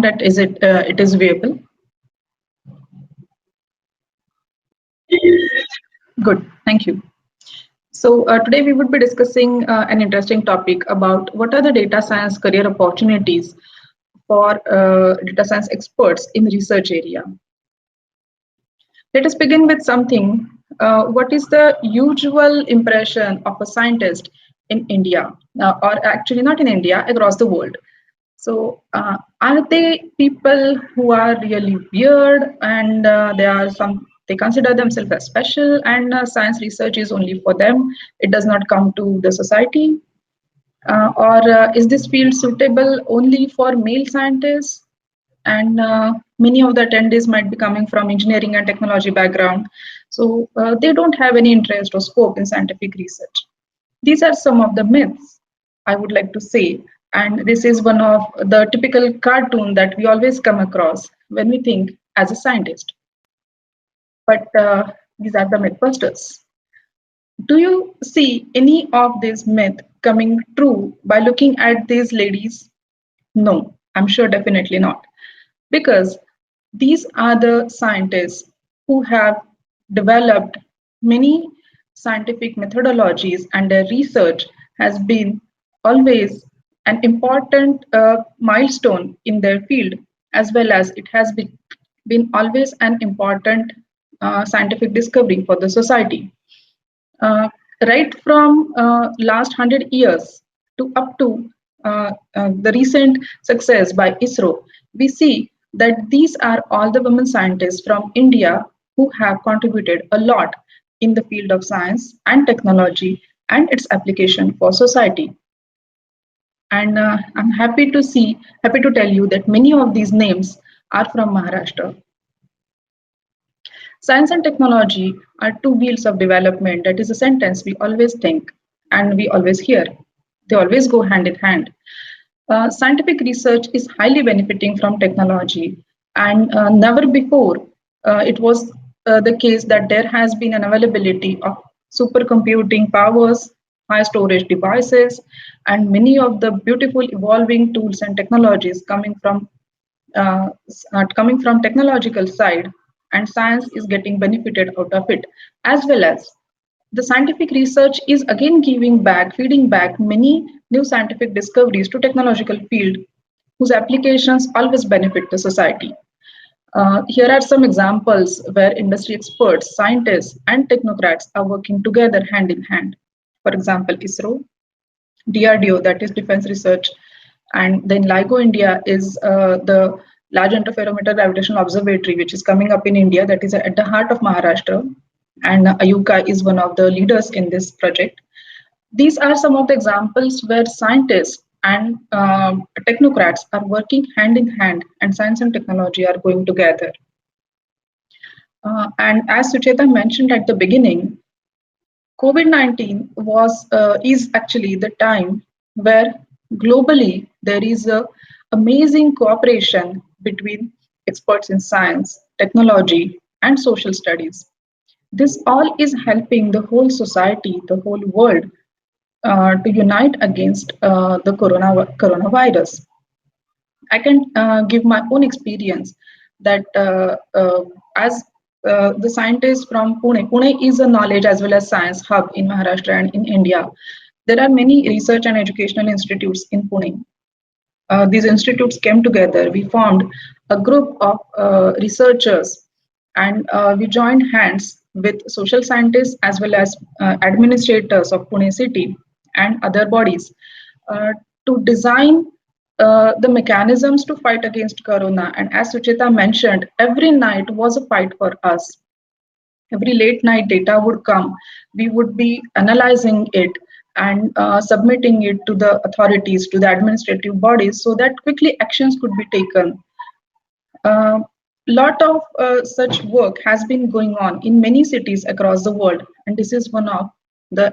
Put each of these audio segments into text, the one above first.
that it is viable. Good, thank you. So today we would be discussing an interesting topic about what are the data science career opportunities for data science experts in research area. Let us begin with something. What is the usual impression of a scientist in India, or actually not in India, across the world? So, are they people who are really weird and they consider themselves as special and science research is only for them? It does not come to the society? Or is this field suitable only for male scientists? And many of the attendees might be coming from engineering and technology background, so they don't have any interest or scope in scientific research. These are some of the myths I would like to say, and this is one of the typical cartoon that we always come across when we think as a scientist. But these are the mythbusters. Do you see any of this myth coming true by looking at these ladies? No, I'm sure definitely not. Because these are the scientists who have developed many scientific methodologies, and their research has been always an important milestone in their field, as well as it has been always an important scientific discovery for the society. Uh, right from last 100 years to up to the recent success by ISRO, we see that these are all the women scientists from India who have contributed a lot in the field of science and technology and its application for society. And I'm happy to tell you that many of these names are from Maharashtra. Science and technology are two wheels of development. That is a sentence we always think and we always hear. They always go hand in hand. Scientific research is highly benefiting from technology, and never before it was the case that there has been an availability of supercomputing powers, high storage devices, and many of the beautiful evolving tools and technologies coming from technological side, and science is getting benefited out of it, as well as the scientific research is again feeding back many new scientific discoveries to technological field whose applications always benefit the society. Here are some examples where industry experts, scientists, and technocrats are working together hand in hand. For example, ISRO, DRDO, that is Defense Research, and then LIGO India is the Large Interferometer Gravitational Observatory, which is coming up in India, that is at the heart of Maharashtra, and Ayuka is one of the leaders in this project. These are some of the examples where scientists and technocrats are working hand in hand, and science and technology are going together. And as Sucheta mentioned at the beginning, COVID-19 is actually the time where globally there is a amazing cooperation between experts in science, technology, and social studies. This all is helping the whole society, the whole world, to unite against the coronavirus. I can give my own experience that as the scientists from Pune is a knowledge as well as science hub in Maharashtra and in India. There are many research and educational institutes in Pune. These institutes came together. We formed a group of researchers, and we joined hands with social scientists as well as administrators of Pune city and other bodies to design the mechanisms to fight against corona. And as Sucheta mentioned, every night was a fight for us. Every late night data would come. We would be analyzing it and submitting it to the authorities, to the administrative bodies, so that quickly actions could be taken. Lot of such work has been going on in many cities across the world, and this is one of the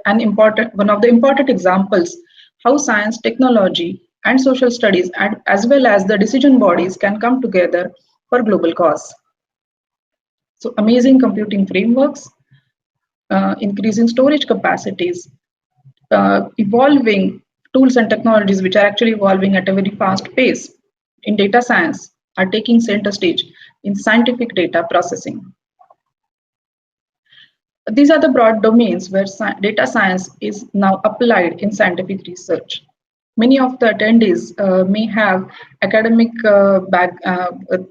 important examples how science, technology, and social studies, as well as the decision bodies, can come together for global cause. So amazing computing frameworks, increasing storage capacities, evolving tools and technologies which are actually evolving at a very fast pace. in data science are taking center stage in scientific data processing. These are the broad domains where data science is now applied in scientific research. Many of the attendees may have academic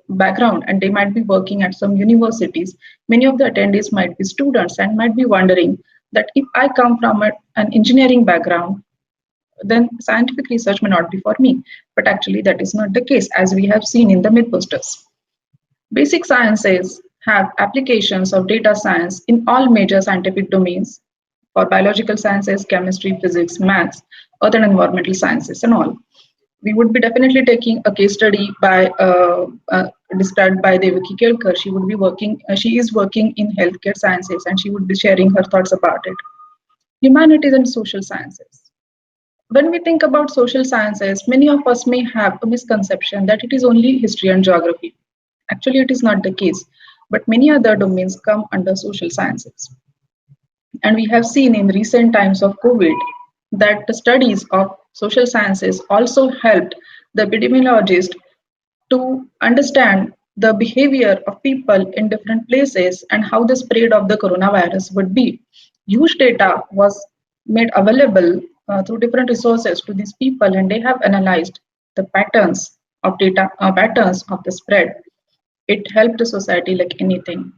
background and they might be working at some universities. Many of the attendees might be students and might be wondering that if I come from an engineering background, then scientific research may not be for me. But actually, that is not the case, as we have seen in the Mythbusters. Basic sciences have applications of data science in all major scientific domains for biological sciences, chemistry, physics, maths, earth and environmental sciences, and all. We would be definitely taking a case study by described by Devaki Kelkar. She would be working. She is working in healthcare sciences, and she would be sharing her thoughts about it. Humanities and social sciences. When we think about social sciences, many of us may have a misconception that it is only history and geography. Actually, it is not the case, but many other domains come under social sciences. And we have seen in recent times of COVID that the studies of social sciences also helped the epidemiologist to understand the behavior of people in different places and how the spread of the coronavirus would be. Huge data was made available through different resources to these people, and they have analyzed the patterns of data, patterns of the spread. It helped the society like anything.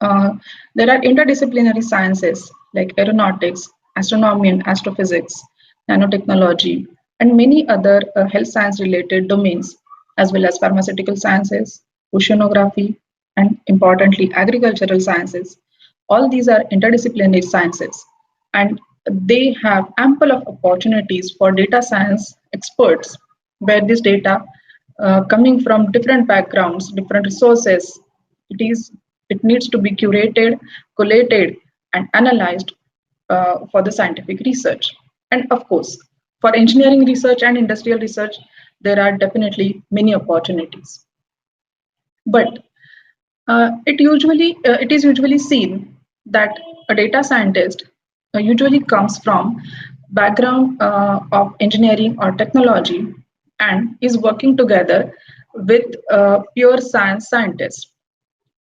There are interdisciplinary sciences like aeronautics, astronomy and astrophysics, nanotechnology, and many other health science related domains, as well as pharmaceutical sciences, oceanography, and importantly, agricultural sciences. All these are interdisciplinary sciences, and they have ample of opportunities for data science experts, where this data coming from different backgrounds, different resources, it needs to be curated, collated, and analyzed for the scientific research. And of course, for engineering research and industrial research, there are definitely many opportunities. But it is usually seen that a data scientist usually comes from background of engineering or technology and is working together with pure science scientists.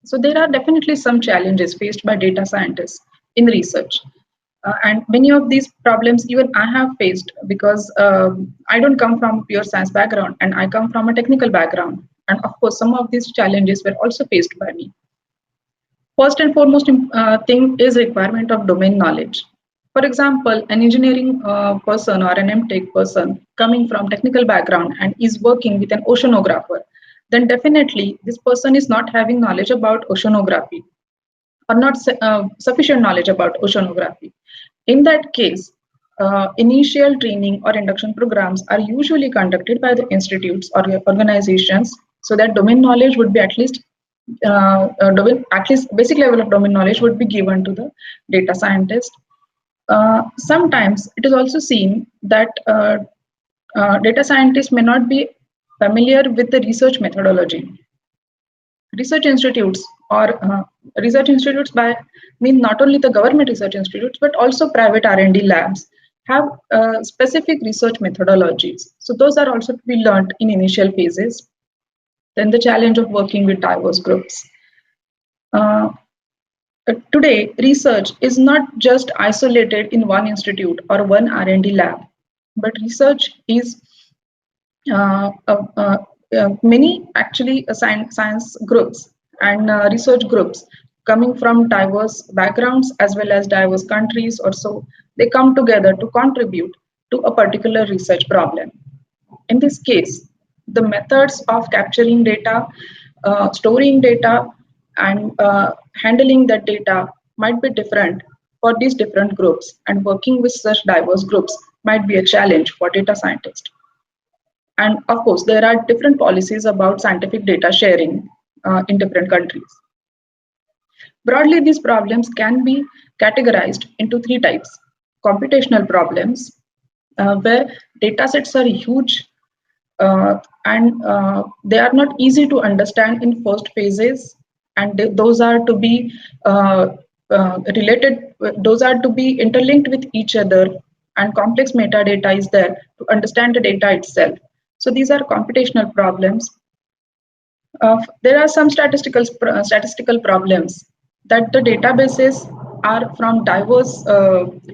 So there are definitely some challenges faced by data scientists in research. And many of these problems even I have faced because I don't come from a pure science background and I come from a technical background. And of course, some of these challenges were also faced by me. First and foremost thing is requirement of domain knowledge. For example, an engineering person or an MTech person coming from technical background and is working with an oceanographer, then definitely this person is not having knowledge about oceanography or not sufficient knowledge about oceanography. In that case, initial training or induction programs are usually conducted by the institutes or organizations so that domain knowledge would be at least basic level of domain knowledge would be given to the data scientist. Sometimes it is also seen that data scientists may not be familiar with the research methodology. Research institutes or research institutes by mean not only the government research institutes but also private R&D labs have specific research methodologies. So those are also to be learned in initial phases. Then the challenge of working with diverse groups. Today, research is not just isolated in one institute or one R&D lab, but research is many actually science groups and research groups coming from diverse backgrounds as well as diverse countries or so. They come together to contribute to a particular research problem. In this case, the methods of capturing data, storing data, and handling that data might be different for these different groups, and working with such diverse groups might be a challenge for data scientists. And of course, there are different policies about scientific data sharing in different countries. Broadly, these problems can be categorized into three types. Computational problems, where data sets are huge and they are not easy to understand in first phases, and those are to be related, those are to be interlinked with each other, and complex metadata is there to understand the data itself. So these are computational problems. There are some statistical problems that the databases are from diverse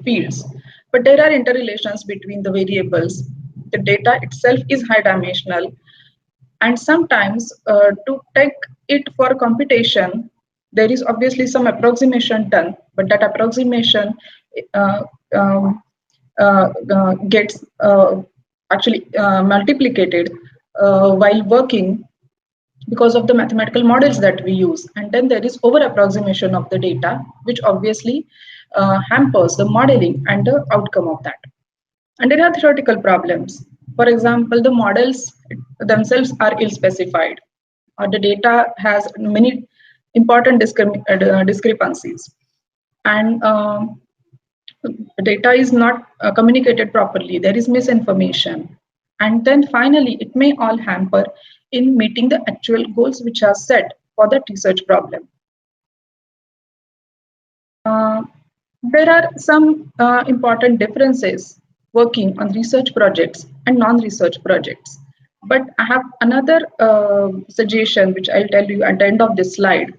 fields, but there are interrelations between the variables. The data itself is high dimensional, and sometimes to take it for computation, there is obviously some approximation done, but that approximation uh, um, gets actually multiplicated while working because of the mathematical models that we use. And then there is over approximation of the data, which obviously hampers the modeling and the outcome of that. And there are theoretical problems. For example, the models themselves are ill specified, or the data has many important discrepancies, and data is not communicated properly. There is misinformation. And then finally, it may all hamper in meeting the actual goals which are set for that research problem. There are some important differences working on research projects and non-research projects. But I have another suggestion which I'll tell you at the end of this slide.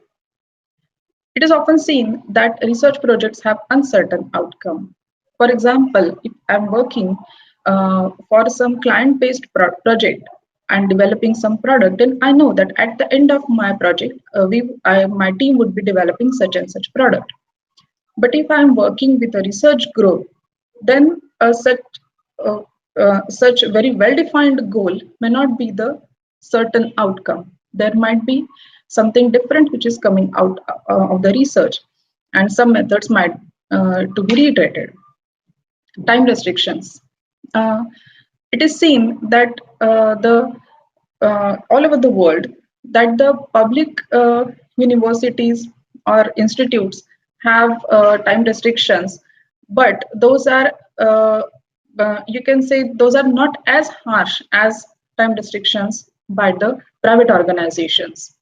It is often seen that research projects have uncertain outcome. For example, if I'm working for some client-based project and developing some product, then I know that at the end of my project, my team would be developing such and such product. But if I'm working with a research group, then uh, such very well-defined goal may not be the certain outcome. There might be something different which is coming out of the research, and some methods might to be reiterated. Time restrictions. Uh, it is seen that the all over the world that the public universities or institutes have time restrictions, but those are you can say those are not as harsh as time restrictions by the private organizations.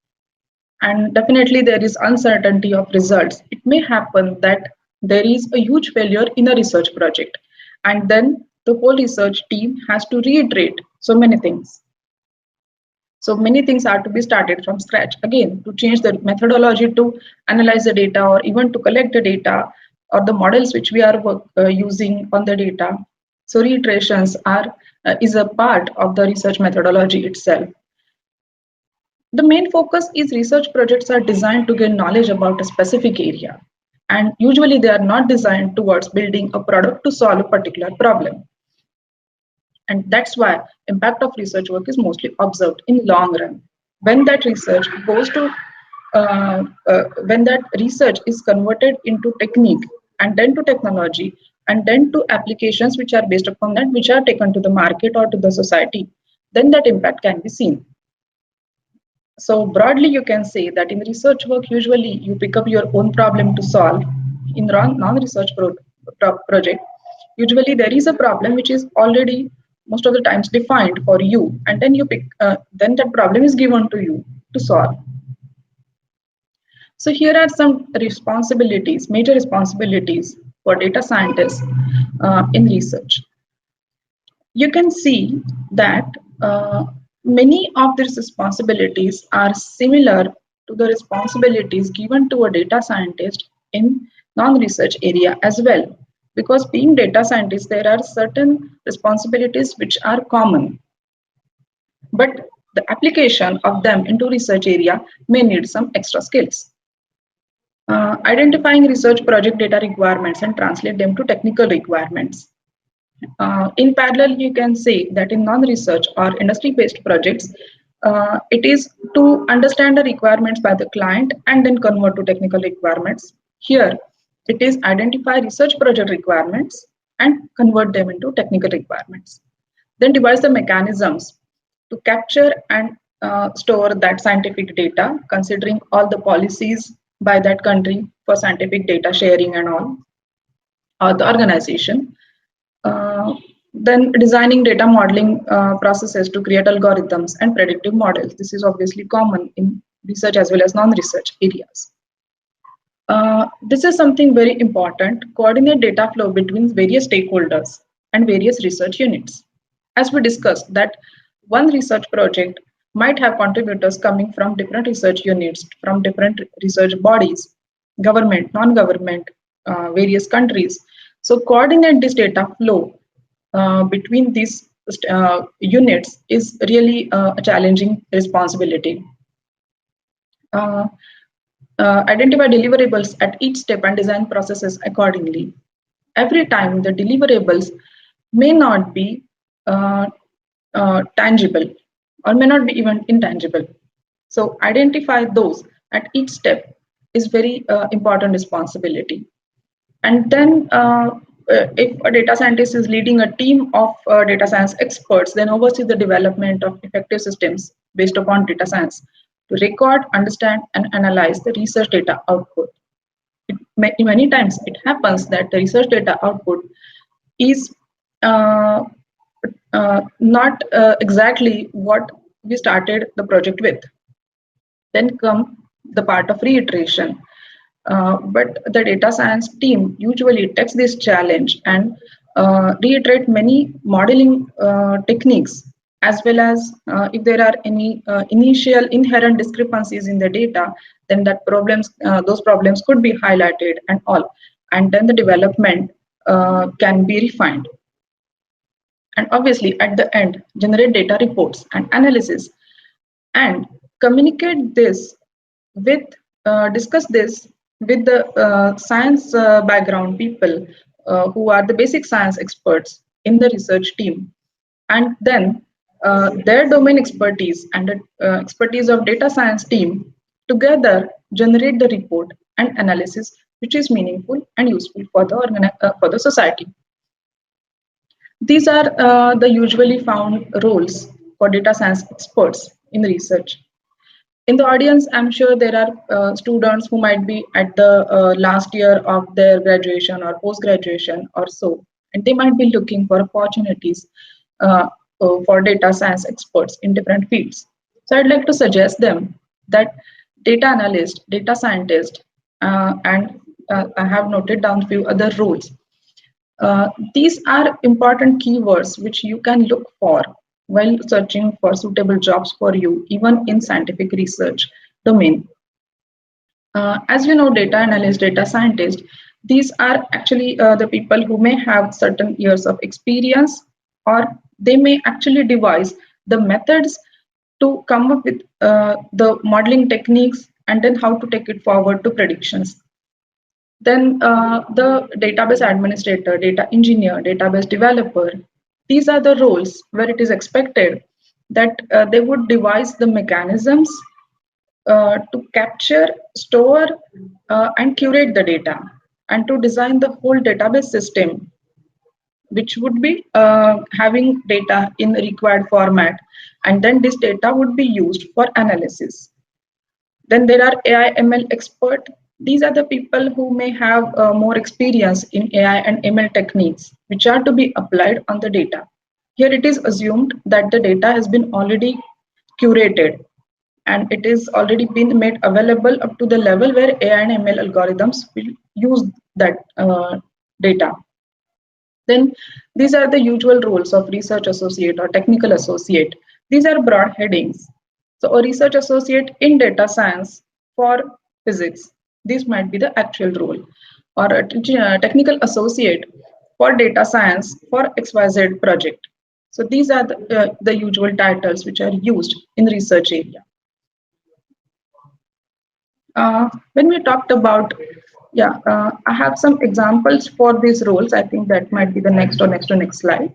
And definitely there is uncertainty of results. It may happen that there is a huge failure in a research project, and then the whole research team has to reiterate so many things. So many things are to be started from scratch again, to change the methodology to analyze the data, or even to collect the data, or the models which we are using on the data. So reiterations are is a part of the research methodology itself. The main focus is research projects are designed to gain knowledge about a specific area, and usually they are not designed towards building a product to solve a particular problem. And that's why impact of research work is mostly observed in long run. When that research goes to when that research is converted into technique, and then to technology, and then to applications which are based upon that, which are taken to the market or to the society, then that impact can be seen. So broadly, you can say that in research work, usually you pick up your own problem to solve. In non-research project, usually there is a problem which is already most of the times defined for you, and then you pick, then that problem is given to you to solve. So here are some responsibilities, major responsibilities for data scientists in research. You can see that many of these responsibilities are similar to the responsibilities given to a data scientist in non-research area as well. Because being data scientists, there are certain responsibilities which are common, but the application of them into research area may need some extra skills. Identifying research project data requirements and translate them to technical requirements. In parallel, you can say that in non-research or industry-based projects, it is to understand the requirements by the client and then convert to technical requirements. Here, it is identify research project requirements and convert them into technical requirements. Then devise the mechanisms to capture and store that scientific data, considering all the policies by that country for scientific data sharing and all, or the organization. Then designing data modeling processes to create algorithms and predictive models. This is obviously common in research as well as non-research areas. This is something very important, coordinate data flow between various stakeholders and various research units. As we discussed that one research project might have contributors coming from different research units, from different research bodies, government, non-government, various countries. So coordinate this data flow between these units is really a challenging responsibility. Uh, Identify deliverables at each step and design processes accordingly. Every time the deliverables may not be uh, tangible or may not be even intangible. So identify those at each step is very important responsibility. And then if a data scientist is leading a team of data science experts, then oversee the development of effective systems based upon data science to record, understand, and analyze the research data output. Many times it happens that the research data output is uh, not exactly what we started the project with. Then come the part of reiteration. But the data science team usually takes this challenge and reiterate many modeling techniques, as well as if there are any initial inherent discrepancies in the data, then those problems could be highlighted and all, and then the development can be refined. And obviously at the end, generate data reports and analysis and communicate this with discuss this with the science background people who are the basic science experts in the research team, and then their domain expertise and the expertise of data science team together generate the report and analysis which is meaningful and useful for the society. These are the usually found roles for data science experts in research. In the audience, I'm sure there are students who might be at the last year of their graduation or post-graduation or so, and they might be looking for opportunities for data science experts in different fields. So I'd like to suggest them that data analyst, data scientist, and I have noted down a few other roles. These are important keywords which you can look for while searching for suitable jobs for you, even in scientific research domain. As you know, data analyst, data scientist, these are actually the people who may have certain years of experience, or they may actually devise the methods to come up with the modeling techniques and then how to take it forward to predictions. Then the database administrator, data engineer, database developer, these are the roles where it is expected that they would devise the mechanisms to capture, store, and curate the data, and to design the whole database system, which would be having data in required format, and then this data would be used for analysis. Then there are AI ML expert. These are the people who may have more experience in AI and ML techniques, which are to be applied on the data. Here it is assumed that the data has been already curated and it is already been made available up to the level where AI and ML algorithms will use that data. Then these are the usual roles of research associate or technical associate. These are broad headings. So a research associate in data science for physics, this might be the actual role, or a technical associate for data science for XYZ project. So these are the usual titles which are used in the research area. When we talked about, I have some examples for these roles. I think that might be the next to next slide.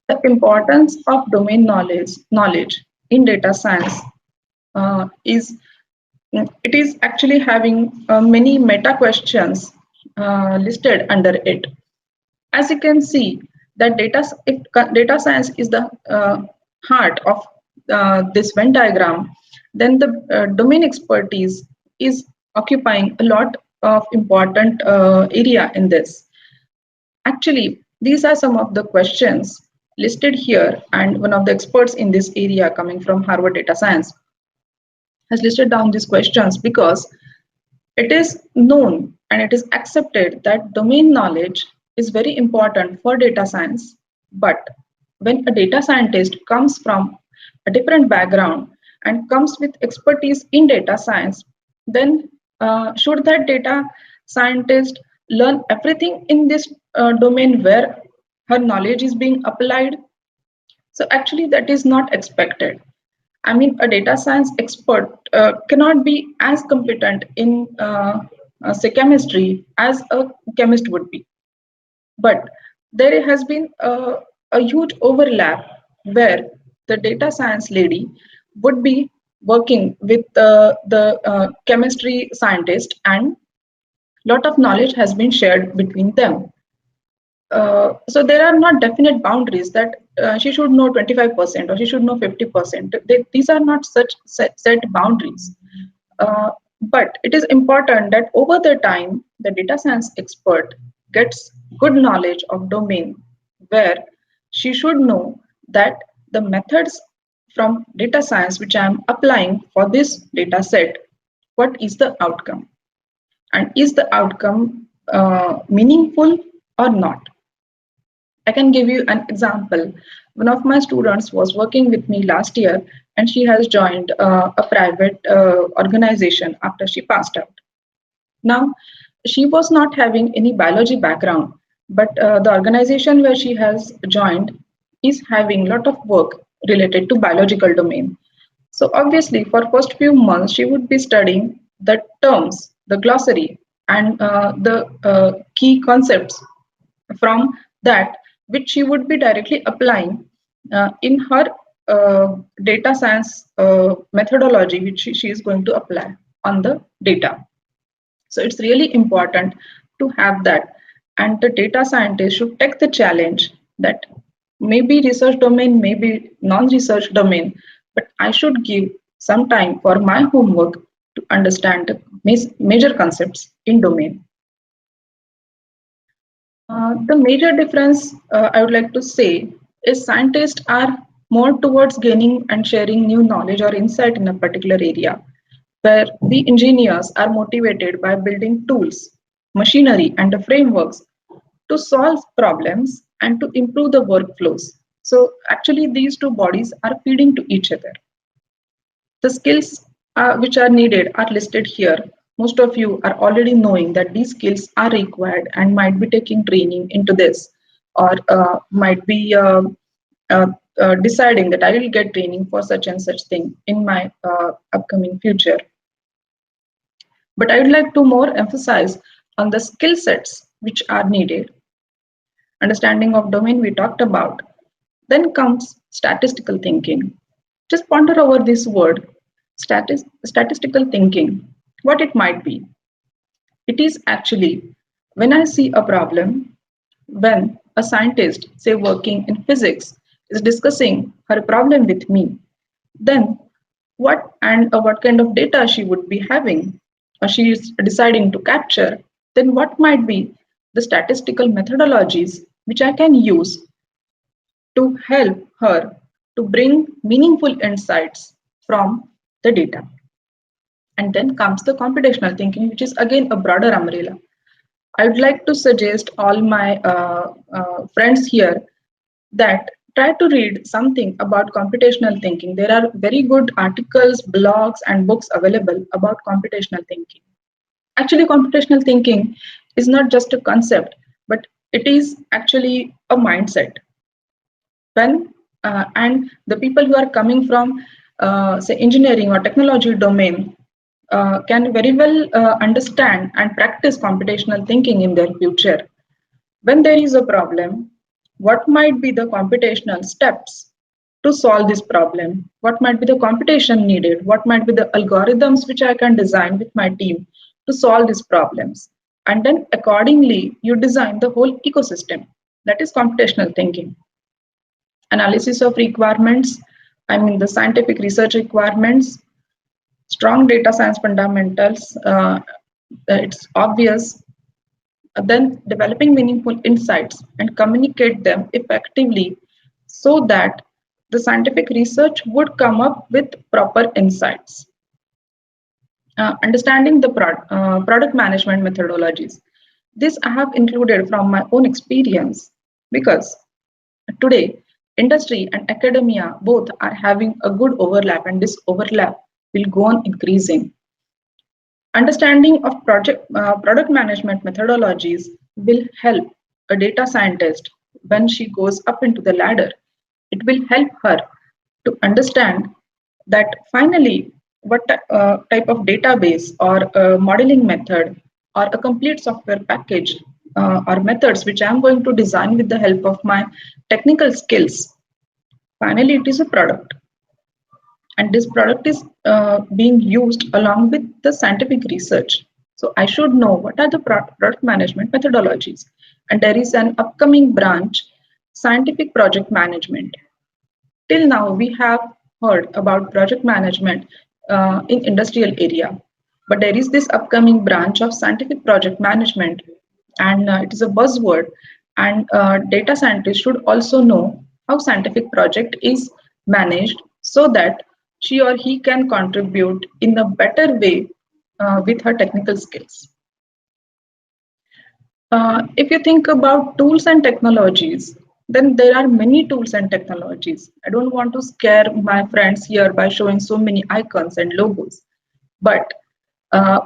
The importance of domain knowledge in data science is it is actually having many meta questions listed under it. As you can see, that data science is the heart of this Venn diagram, then the domain expertise is occupying a lot of important area in this. Actually, these are some of the questions listed here, and one of the experts in this area coming from Harvard Data Science has listed down these questions because it is known and it is accepted that domain knowledge is very important for data science. But when a data scientist comes from a different background and comes with expertise in data science, then should that data scientist learn everything in this domain where her knowledge is being applied? So actually, that is not expected. I mean, a data science expert cannot be as competent in, say, chemistry as a chemist would be. But there has been a huge overlap where the data science lady would be working with the chemistry scientist, and lot of knowledge has been shared between them. So there are not definite boundaries that she should know 25% or she should know 50%. These are not such set boundaries. But it is important that over the time, the data science expert gets good knowledge of domain where she should know that the methods from data science which I am applying for this data set, what is the outcome? And is the outcome meaningful or not? I can give you an example. One of my students was working with me last year, and she has joined a private organization after she passed out. Now, she was not having any biology background, but the organization where she has joined is having a lot of work related to biological domain. So obviously, for first few months, she would be studying the terms, the glossary, and the key concepts from that, which she would be directly applying in her data science methodology, which she is going to apply on the data. So it's really important to have that. And the data scientist should take the challenge that maybe research domain, maybe non-research domain, but I should give some time for my homework to understand the major concepts in domain. The major difference I would like to say is scientists are more towards gaining and sharing new knowledge or insight in a particular area, where the engineers are motivated by building tools, machinery, and the frameworks to solve problems and to improve the workflows. So actually, these two bodies are feeding to each other. The skills which are needed are listed here. Most of you are already knowing that these skills are required and might be taking training into this, or might be deciding that I will get training for such and such thing in my upcoming future. But I would like to more emphasize on the skill sets which are needed. Understanding of domain we talked about. Then comes statistical thinking. Just ponder over this word, statistical thinking, what it might be. It is actually when I see a problem, when a scientist, say working in physics, is discussing her problem with me, then what kind of data she would be having, or she is deciding to capture, then what might be the statistical methodologies which I can use to help her to bring meaningful insights from the data. And then comes the computational thinking, which is again a broader umbrella. I would like to suggest all my friends here that try to read something about computational thinking. There are very good articles, blogs, and books available about computational thinking. Actually, computational thinking is not just a concept, but it is actually a mindset. When and the people who are coming from, say, engineering or technology domain can very well understand and practice computational thinking in their future. When there is a problem, what might be the computational steps to solve this problem? What might be the computation needed? What might be the algorithms which I can design with my team to solve these problems? And then accordingly, you design the whole ecosystem. That is computational thinking. Analysis of requirements, I mean the scientific research requirements, strong data science fundamentals, it's obvious. Then developing meaningful insights and communicate them effectively so that the scientific research would come up with proper insights. Understanding the product management methodologies. This I have included from my own experience, because today Industry and academia both are having a good overlap, and this overlap will go on increasing. Understanding of product management methodologies will help a data scientist when she goes up into the ladder. It will help her to understand that finally what type of database or a modeling method or a complete software package or methods which I am going to design with the help of my technical skills. Finally, it is a product, and this product is being used along with the scientific research. So I should know what are the product management methodologies. And there is an upcoming branch, scientific project management. Till now, we have heard about project management in industrial area, but there is this upcoming branch of scientific project management, and it is a buzzword. And data scientists should also know how scientific project is managed so that she or he can contribute in a better way with her technical skills. If you think about tools and technologies, then there are many tools and technologies. I don't want to scare my friends here by showing so many icons and logos, but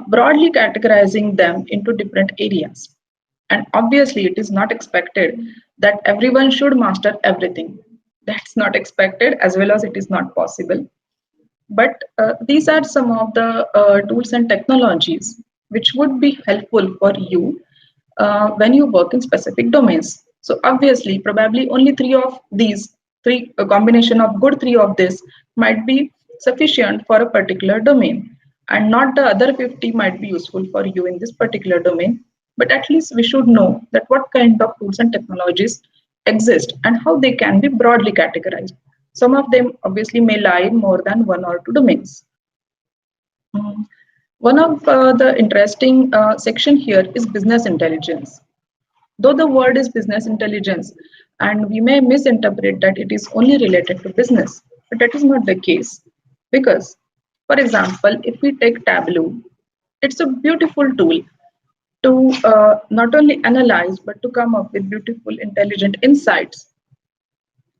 broadly categorizing them into different areas. And obviously, it is not expected that everyone should master everything. That's not expected, as well as it is not possible. But these are some of the tools and technologies which would be helpful for you when you work in specific domains. So obviously, probably only three of these, a combination of good three of this might be sufficient for a particular domain, and not the other 50 might be useful for you in this particular domain. But at least we should know that what kind of tools and technologies exist and how they can be broadly categorized. Some of them obviously may lie in more than one or two domains. One of the interesting section here is business intelligence. Though the word is business intelligence, and we may misinterpret that it is only related to business, but that is not the case. Because, for example, if we take Tableau, it's a beautiful tool to not only analyze but to come up with beautiful, intelligent insights.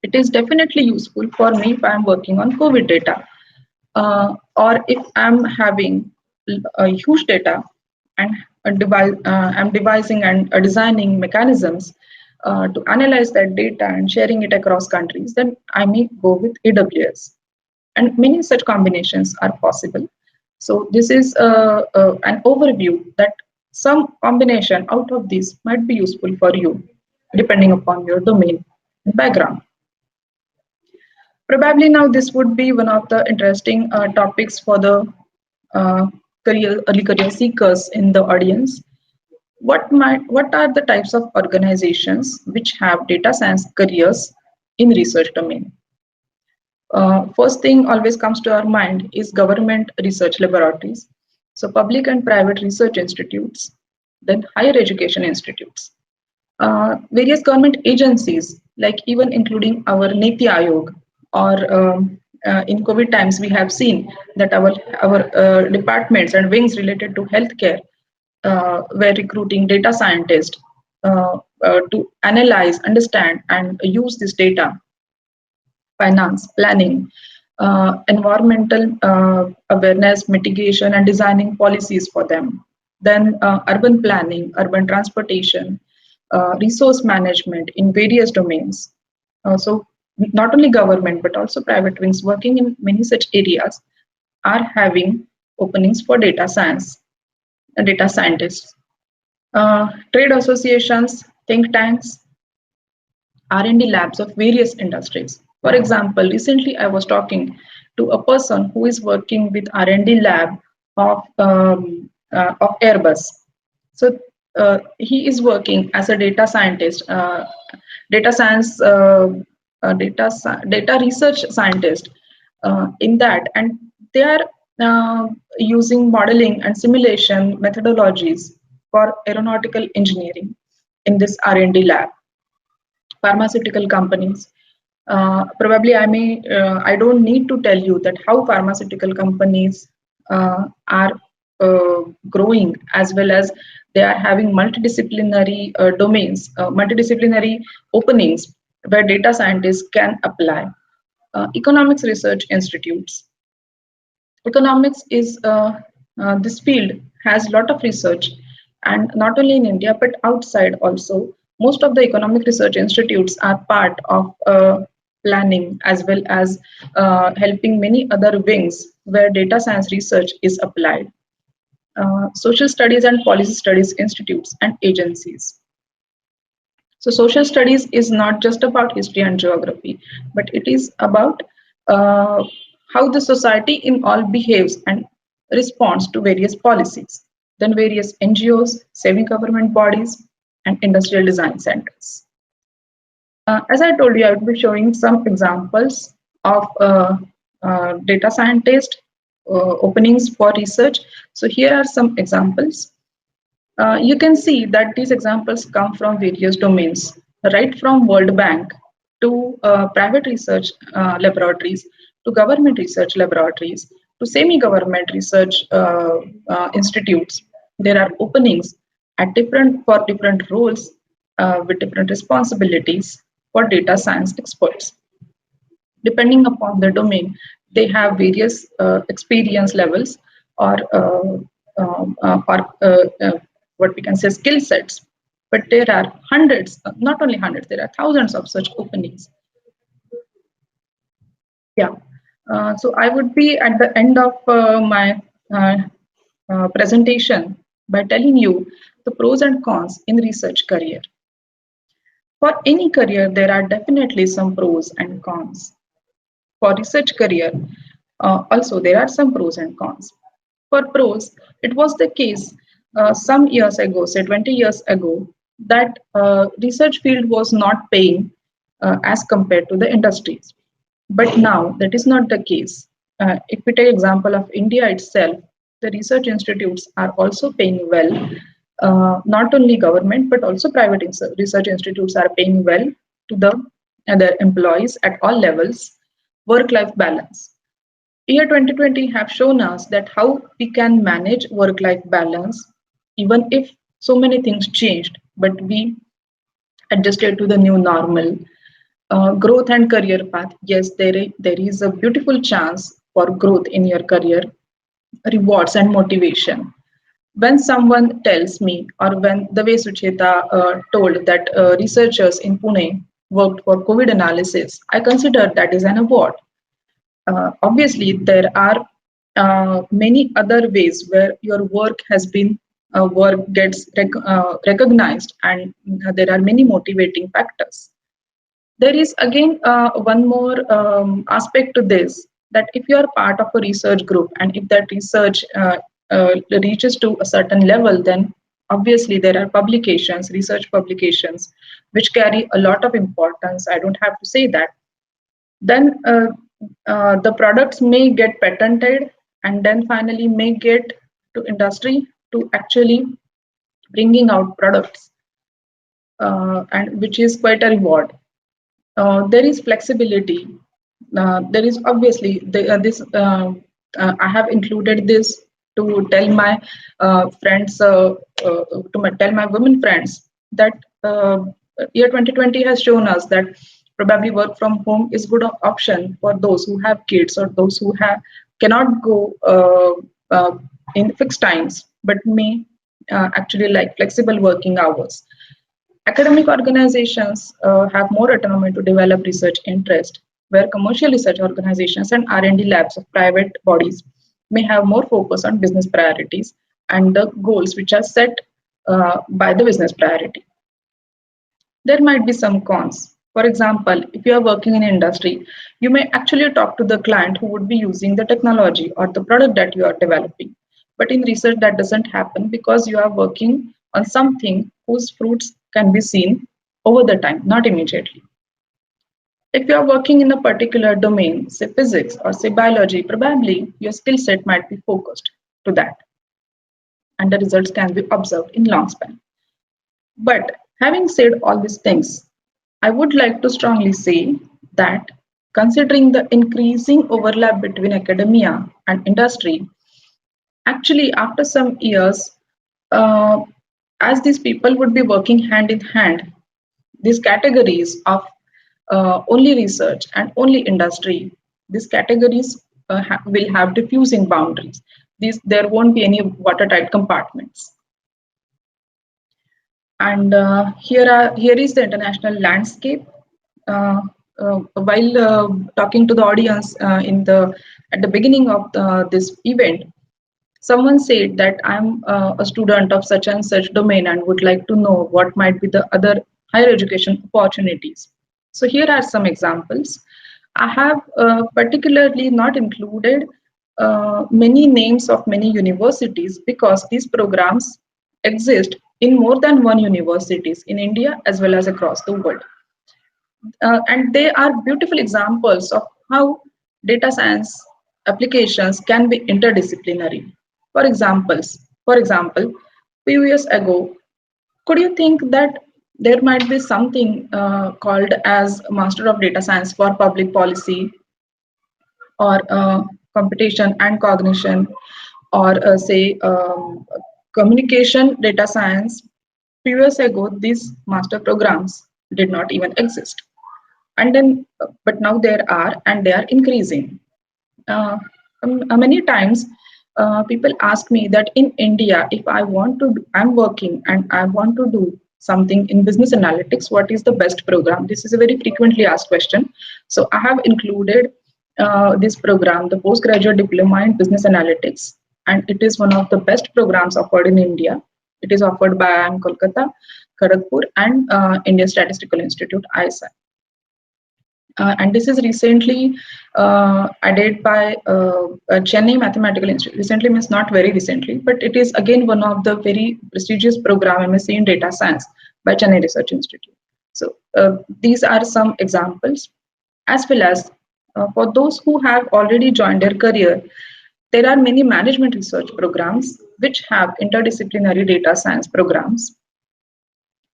It is definitely useful for me if I'm working on COVID data, or if I'm having a huge data and I'm devising and designing mechanisms to analyze that data and sharing it across countries, then I may go with AWS. And many such combinations are possible. So this is an overview that some combination out of these might be useful for you, depending upon your domain and background. Probably now this would be one of the interesting topics for the early career seekers in the audience. What are the types of organizations which have data science careers in research domain? First thing always comes to our mind is government research laboratories. So public and private research institutes, then higher education institutes. Various government agencies, like even including our Niti Aayog, or in COVID times, we have seen that our departments and wings related to healthcare were recruiting data scientists to analyze, understand, and use this data. Finance, planning, environmental awareness, mitigation, and designing policies for them. Then urban planning, urban transportation, resource management in various domains. So not only government, but also private wings working in many such areas are having openings for data science and data scientists. Trade associations, think tanks, R&D labs of various industries. For example, recently I was talking to a person who is working with R&D lab of Airbus. So he is working as a data scientist, data science, data research scientist in that, and they are using modeling and simulation methodologies for aeronautical engineering in this R&D lab. Pharmaceutical companies. Probably I don't need to tell you that how pharmaceutical companies are growing, as well as they are having multidisciplinary domains, multidisciplinary openings where data scientists can apply. Economics research institutes. Economics is this field has a lot of research, and not only in India but outside also. Most of the economic research institutes are part of planning as well as helping many other wings where data science research is applied. Social studies and policy studies institutes and agencies. So social studies is not just about history and geography, but it is about uh, how the society in all behaves and responds to various policies. Then various NGOs, semi-government bodies, and industrial design centers. As I told you, I would be showing some examples of data scientist openings for research. So here are some examples. You can see that these examples come from various domains, right from World Bank to private research laboratories, to government research laboratories, to semi-government research institutes. There are openings at different for different roles with different responsibilities for data science experts. Depending upon the domain, they have various experience levels or what we can say skill sets. But there are hundreds, not only hundreds, there are thousands of such openings. Yeah. So I would be at the end of my presentation by telling you the pros and cons in research career. For any career, there are definitely some pros and cons. For research career, also there are some pros and cons. For pros, it was the case some years ago, say 20 years ago, that research field was not paying as compared to the industries. But now that is not the case. If we take example of India itself, the research institutes are also paying well. Not only government but also private research institutes are paying well to their employees at all levels. Work-life balance. Year 2020 have shown us that how we can manage work-life balance even if so many things changed, but we adjusted to the new normal. Growth and career path. Yes, there is a beautiful chance for growth in your career, rewards and motivation. When someone tells me, or when the way Sucheta told that researchers in Pune worked for COVID analysis, I consider that is an award. Obviously, there are many other ways where your work has been work gets recognized, and there are many motivating factors. There is again one more aspect to this, that if you are part of a research group and if that research reaches to a certain level, then obviously there are publications, research publications, which carry a lot of importance. I don't have to say that. Then the products may get patented and then finally may get to industry to actually bringing out products, and which is quite a reward. There is flexibility. There is obviously this. I have included this to tell my friends, tell my women friends that year 2020 has shown us that probably work from home is good option for those who have kids or those who have cannot go in fixed times but may actually like flexible working hours. Academic organizations have more autonomy to develop research interest, where commercial research organizations and R&D labs of private bodies may have more focus on business priorities and the goals which are set by the business priority. There might be some cons. For example, if you are working in industry, you may actually talk to the client who would be using the technology or the product that you are developing. But in research, that doesn't happen because you are working on something whose fruits can be seen over the time, not immediately. If you are working in a particular domain, say physics or say biology, probably your skill set might be focused to that, and the results can be observed in long span. But having said all these things, I would like to strongly say that considering the increasing overlap between academia and industry, actually after some years, uh, as these people would be working hand in hand, these categories of only research, and only industry, these categories will have diffusing boundaries. There won't be any watertight compartments. And here is the international landscape. While talking to the audience at the beginning of this event, someone said that I'm a student of such and such domain and would like to know what might be the other higher education opportunities. So here are some examples. I have particularly not included many names of many universities because these programs exist in more than one universities in India as well as across the world. And they are beautiful examples of how data science applications can be interdisciplinary. For example, few years ago, could you think that there might be something called as Master of Data Science for Public Policy or computation and cognition, or say communication data science? Few years ago, these master programs did not even exist, and then but now there are, and they are increasing. Many times people ask me that in India, if I want to I'm working and I want to do something in business analytics, what is the best program? This is a very frequently asked question. So I have included this program, the postgraduate diploma in business analytics, and it is one of the best programs offered in India. It is offered by IIM Kolkata, Kharagpur, and India Statistical Institute, ISI. And this is recently added by Chennai Mathematical Institute. Recently means not very recently, but it is again one of the very prestigious program, MSc in Data Science, by Chennai Research Institute. So these are some examples, as well as for those who have already joined their career, there are many management research programs which have interdisciplinary data science programs,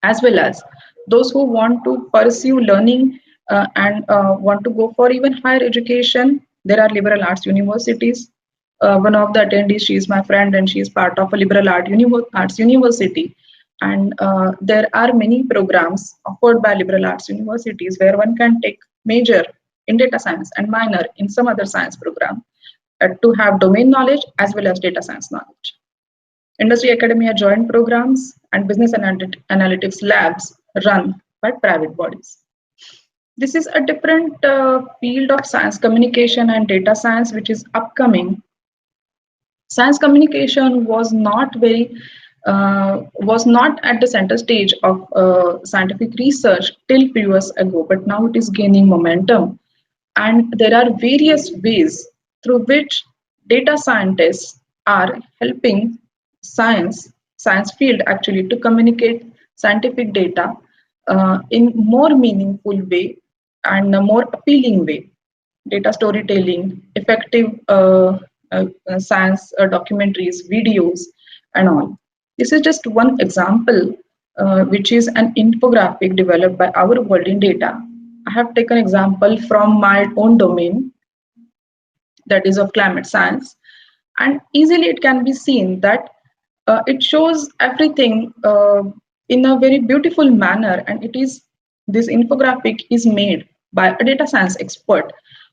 as well as those who want to pursue learning and want to go for even higher education. There are liberal arts universities. One of the attendees, she is my friend, and she is part of a liberal arts university. And there are many programs offered by liberal arts universities where one can take major in data science and minor in some other science program to have domain knowledge as well as data science knowledge. Industry academia joint programs and business analytics labs run by private bodies. This is a different field of science communication and data science which is upcoming. Science communication was not at the center stage of scientific research till few years ago, but now it is gaining momentum, and there are various ways through which data scientists are helping science field actually to communicate scientific data in more meaningful way and a more appealing way. Data storytelling, effective science documentaries, videos, and all. This is just one example, which is an infographic developed by Our World in Data. I have taken example from my own domain, that is of climate science, and easily it can be seen that it shows everything in a very beautiful manner, and this infographic is made by a data science expert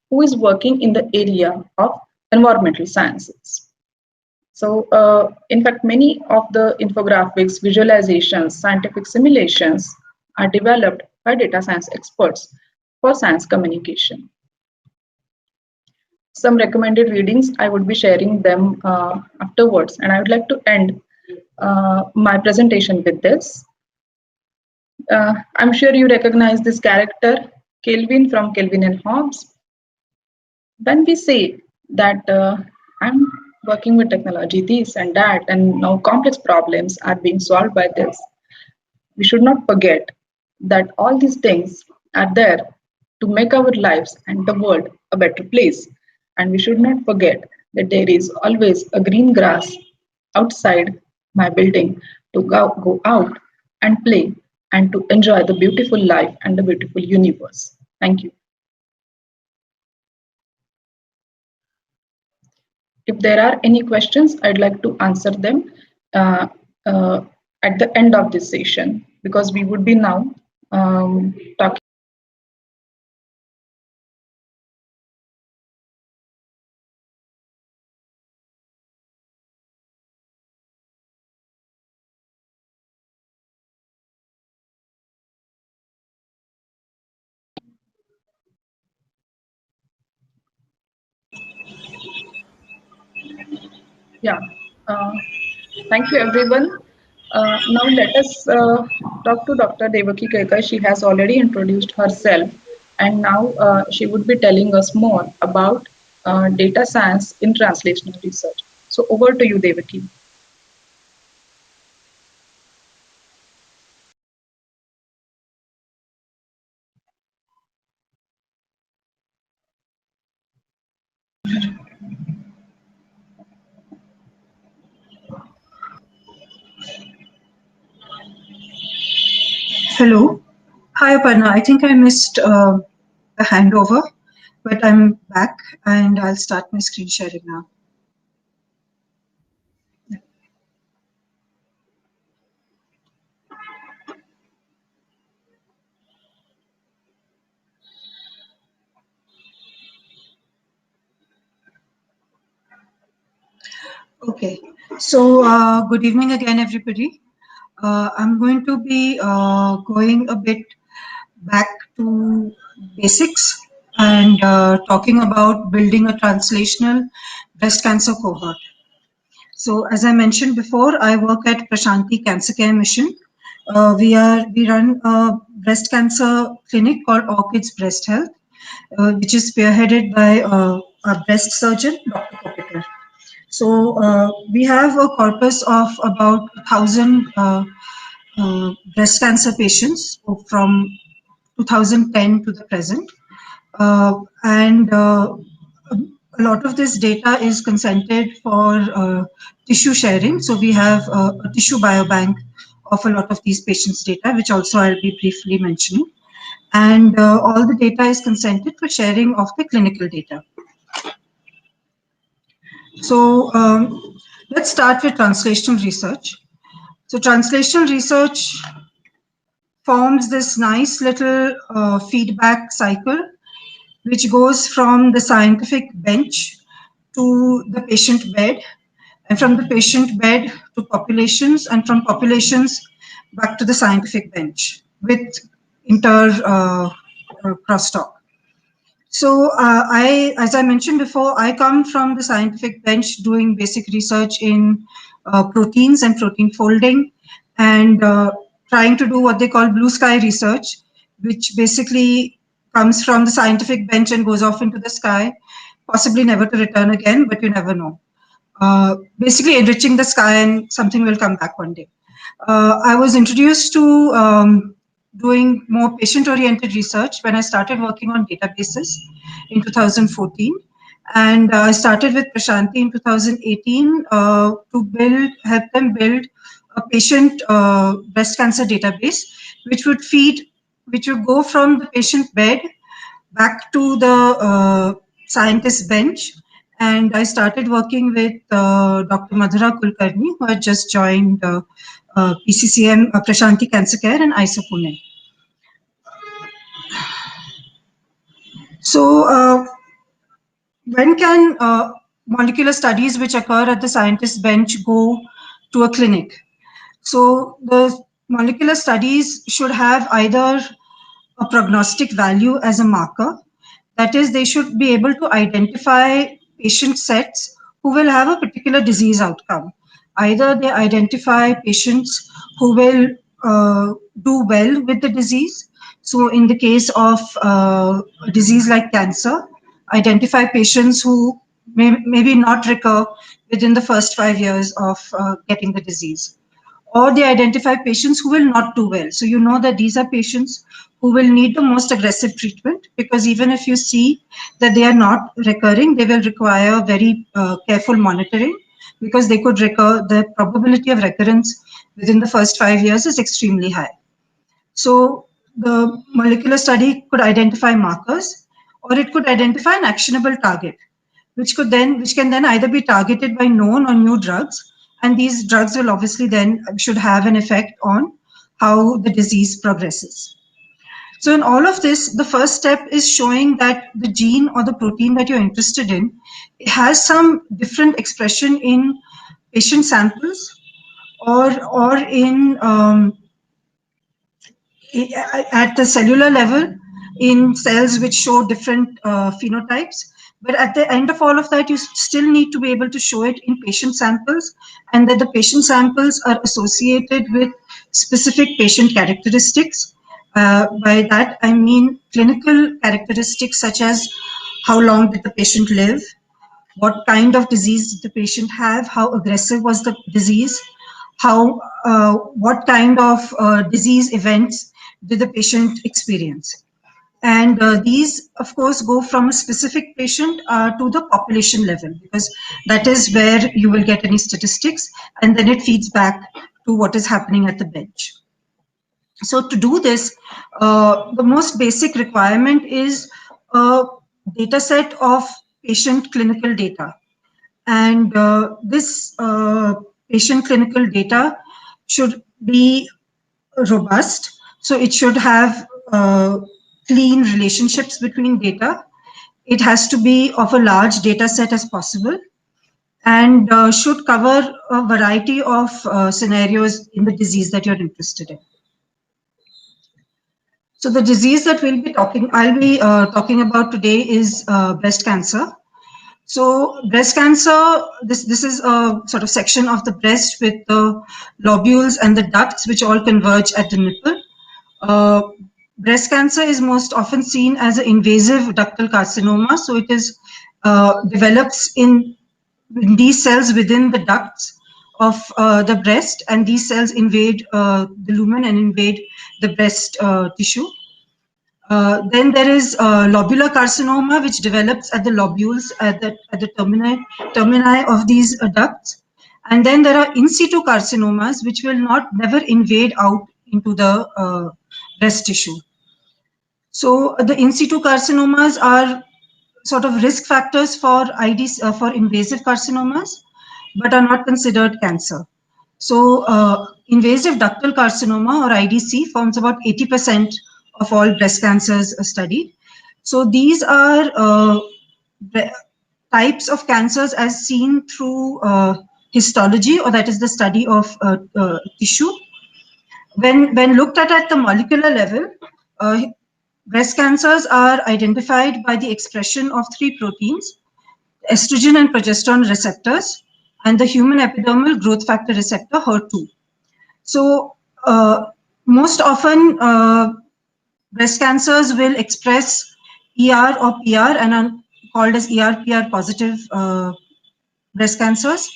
who is working in the area of environmental sciences. So in fact, many of the infographics, visualizations, scientific simulations are developed by data science experts for science communication. Some recommended readings, I would be sharing them afterwards, and I would like to end my presentation with this. I'm sure you recognize this character, Kelvin from Kelvin and Hobbes. When we say that I'm working with technology, this and that, and now complex problems are being solved by this, we should not forget that all these things are there to make our lives and the world a better place. And we should not forget that there is always a green grass outside my building to go out and play and to enjoy the beautiful life and the beautiful universe. Thank you. If there are any questions, I'd like to answer them at the end of this session, because we would be now talking Yeah. Uh, Thank you, everyone. Now let us talk to Dr. Devaki Kaikai. She has already introduced herself, and now she would be telling us more about data science in translational research. So over to you, Devaki. Hello. Hi, Aparna. I think I missed the handover, but I'm back and I'll start my screen sharing now. Okay. So, good evening again, everybody. I'm going to be going a bit back to basics and talking about building a translational breast cancer cohort. So, as I mentioned before, I work at Prashanti Cancer Care Mission. We run a breast cancer clinic called Orchids Breast Health, which is spearheaded by our breast surgeon, Dr. Kopitar. So we have a corpus of about 1,000 breast cancer patients from 2010 to the present. And a lot of this data is consented for tissue sharing. So we have a tissue biobank of a lot of these patients' data, which also I'll be briefly mentioning. And all the data is consented for sharing of the clinical data. So let's start with translational research. So translational research forms this nice little feedback cycle, which goes from the scientific bench to the patient bed, and from the patient bed to populations, and from populations back to the scientific bench with crosstalk. So as I mentioned before, I come from the scientific bench doing basic research in proteins and protein folding, and trying to do what they call blue sky research, which basically comes from the scientific bench and goes off into the sky, possibly never to return again, but you never know. Basically enriching the sky, and something will come back one day. I was introduced to doing more patient-oriented research when I started working on databases in 2014. And I started with Prashanti in 2018 to help them build a patient breast cancer database, which would go from the patient bed back to the scientist bench. And I started working with Dr. Madhura Kulkarni, who had just joined PCCM, Prashanti Cancer Care, and IISER Pune. So when can molecular studies which occur at the scientist bench go to a clinic? So the molecular studies should have either a prognostic value as a marker. That is, they should be able to identify patient sets who will have a particular disease outcome. Either they identify patients who will do well with the disease. So in the case of a disease like cancer, identify patients who maybe not recur within the first 5 years of getting the disease. Or they identify patients who will not do well. So you know that these are patients who will need the most aggressive treatment, because even if you see that they are not recurring, they will require very careful monitoring, because they could recur. The probability of recurrence within the first 5 years is extremely high. So the molecular study could identify markers, or it could identify an actionable target, which can then either be targeted by known or new drugs, and these drugs will obviously then should have an effect on how the disease progresses. So in all of this, the first step is showing that the gene or the protein that you're interested in, it has some different expression in patient samples, or in at the cellular level in cells which show different phenotypes, But at the end of all of that, you still need to be able to show it in patient samples, and that the patient samples are associated with specific patient characteristics. By that, I mean clinical characteristics such as how long did the patient live, what kind of disease did the patient have, how aggressive was the disease, what kind of disease events did the patient experience. And these, of course, go from a specific patient to the population level, because that is where you will get any statistics, and then it feeds back to what is happening at the bench. So to do this, the most basic requirement is a data set of patient clinical data. And this patient clinical data should be robust. So it should have clean relationships between data. It has to be of a large data set as possible, and should cover a variety of scenarios in the disease that you're interested in. So the disease that I'll be talking about today is breast cancer. So breast cancer, this is a sort of section of the breast with the lobules and the ducts which all converge at the nipple. Breast cancer is most often seen as an invasive ductal carcinoma. So it is develops in these cells within the ducts of the breast, and these cells invade the lumen and invade the breast tissue. Then there is lobular carcinoma, which develops at the lobules at the termini of these ducts. And then there are in situ carcinomas, which will never invade out into the breast tissue. So the in situ carcinomas are sort of risk factors for for invasive carcinomas, but are not considered cancer. So invasive ductal carcinoma, or IDC, forms about 80% of all breast cancers studied. So these are types of cancers as seen through histology, or that is the study of tissue. When looked at the molecular level, breast cancers are identified by the expression of 3 proteins: estrogen and progesterone receptors, and the human epidermal growth factor receptor, HER2. So most often breast cancers will express ER or PR and are called as ER/PR positive breast cancers.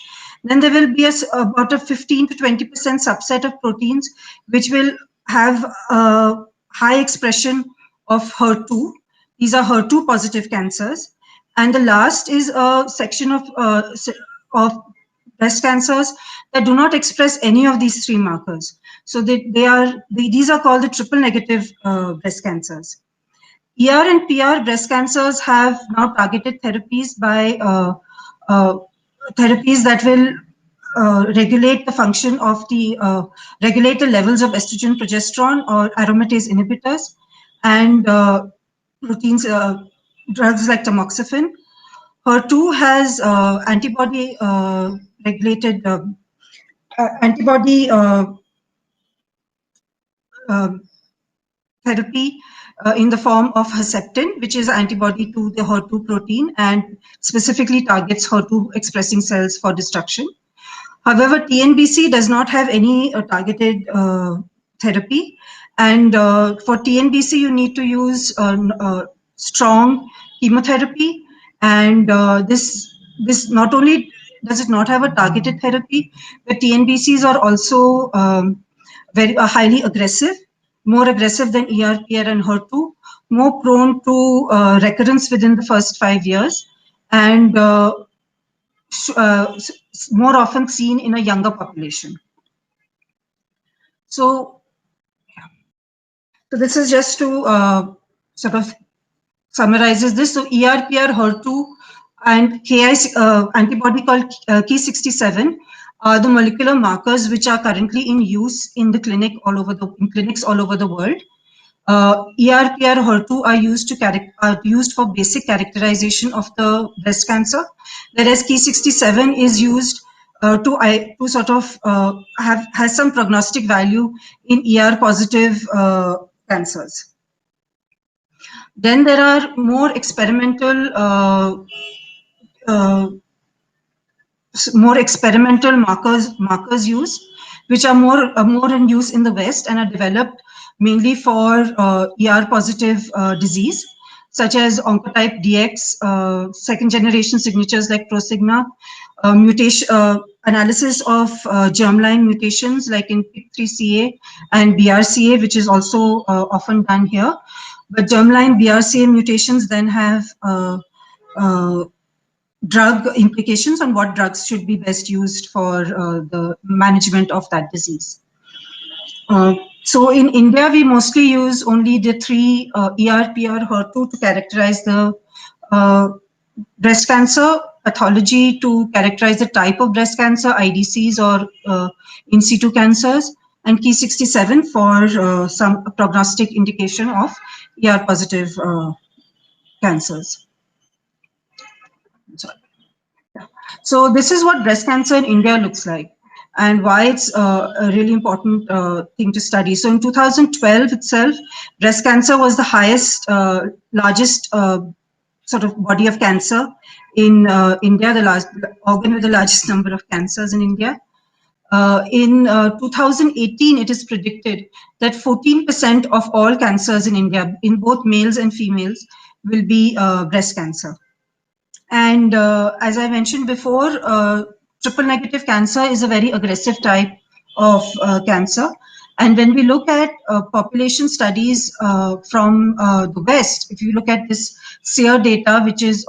Then there will be about a 15 to 20% subset of proteins which will have a high expression of HER2. These are HER2 positive cancers. And the last is a section of breast cancers that do not express any of these 3 markers. So these are called the triple negative breast cancers. ER and PR breast cancers have now targeted therapies by therapies that will regulate the function of the regulate the levels of estrogen, progesterone, or aromatase inhibitors, and proteins, drugs like tamoxifen. HER2 has antibody regulated antibody therapy in the form of Herceptin, which is antibody to the HER2 protein and specifically targets HER2 expressing cells for destruction. However, TNBC does not have any targeted therapy, and for TNBC you need to use strong chemotherapy, and this not only does it not have a targeted therapy, but TNBCs are also very highly aggressive, more aggressive than ER, PR, and HER2, more prone to recurrence within the first 5 years, and more often seen in a younger population. So this is just to sort of summarizes this. So ER, PR, HER2, and antibody called Ki67 are the molecular markers which are currently in use in the clinic in clinics all over the world. ER, PR, HER2 are used for basic characterization of the breast cancer, whereas Ki67 is used to sort of has some prognostic value in ER positive cancers. Then there are more experimental markers used, which are more in use in the West and are developed mainly for ER positive disease, such as Oncotype DX, second generation signatures like Prosigna, mutation analysis of germline mutations like in PIK3CA and BRCA, which is also often done here. But germline BRCA mutations then have drug implications on what drugs should be best used for the management of that disease. So in India, we mostly use only the three ER, PR, HER2 to characterize the breast cancer, pathology to characterize the type of breast cancer, IDCs or in situ cancers, and Ki67 for some prognostic indication of ER positive cancers. Sorry. So this is what breast cancer in India looks like, and why it's a really important thing to study. So in 2012 itself, breast cancer was the highest, largest sort of body of cancer in India, the last organ with the largest number of cancers in India. In 2018, it is predicted that 14% of all cancers in India, in both males and females, will be breast cancer. And as I mentioned before, triple negative cancer is a very aggressive type of cancer. And when we look at population studies from the West, if you look at this SEER data, which is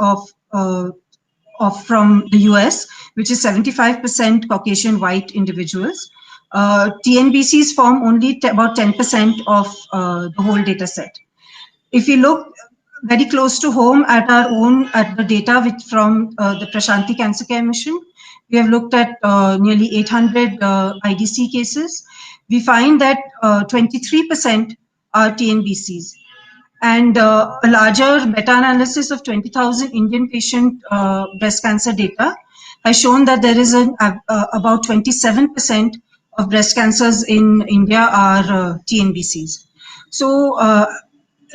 from the US, which is 75% Caucasian white individuals, TNBCs form only about 10% of the whole data set. If you look very close to home at the data from the Prashanti Cancer Care Mission, we have looked at nearly 800 IDC cases. We find that 23% are TNBCs. And a larger meta-analysis of 20,000 Indian patient breast cancer data has shown that there is about 27% of breast cancers in India are TNBCs. So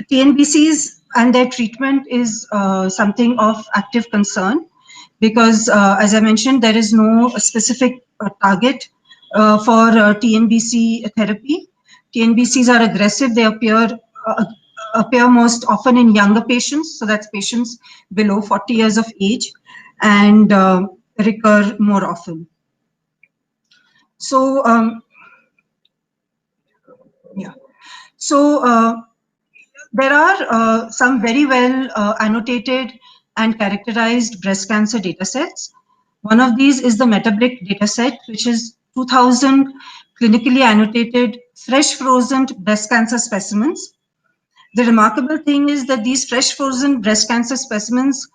TNBCs and their treatment is something of active concern because, as I mentioned, there is no specific target for TNBC therapy. TNBCs are aggressive. They appear most often in younger patients, so that's patients below 40 years of age, and recur more often. So, there are some very well annotated and characterized breast cancer data sets. One of these is the Metabrick data set, which is 2,000 clinically annotated fresh frozen breast cancer specimens. The remarkable thing is that these fresh frozen breast cancer specimens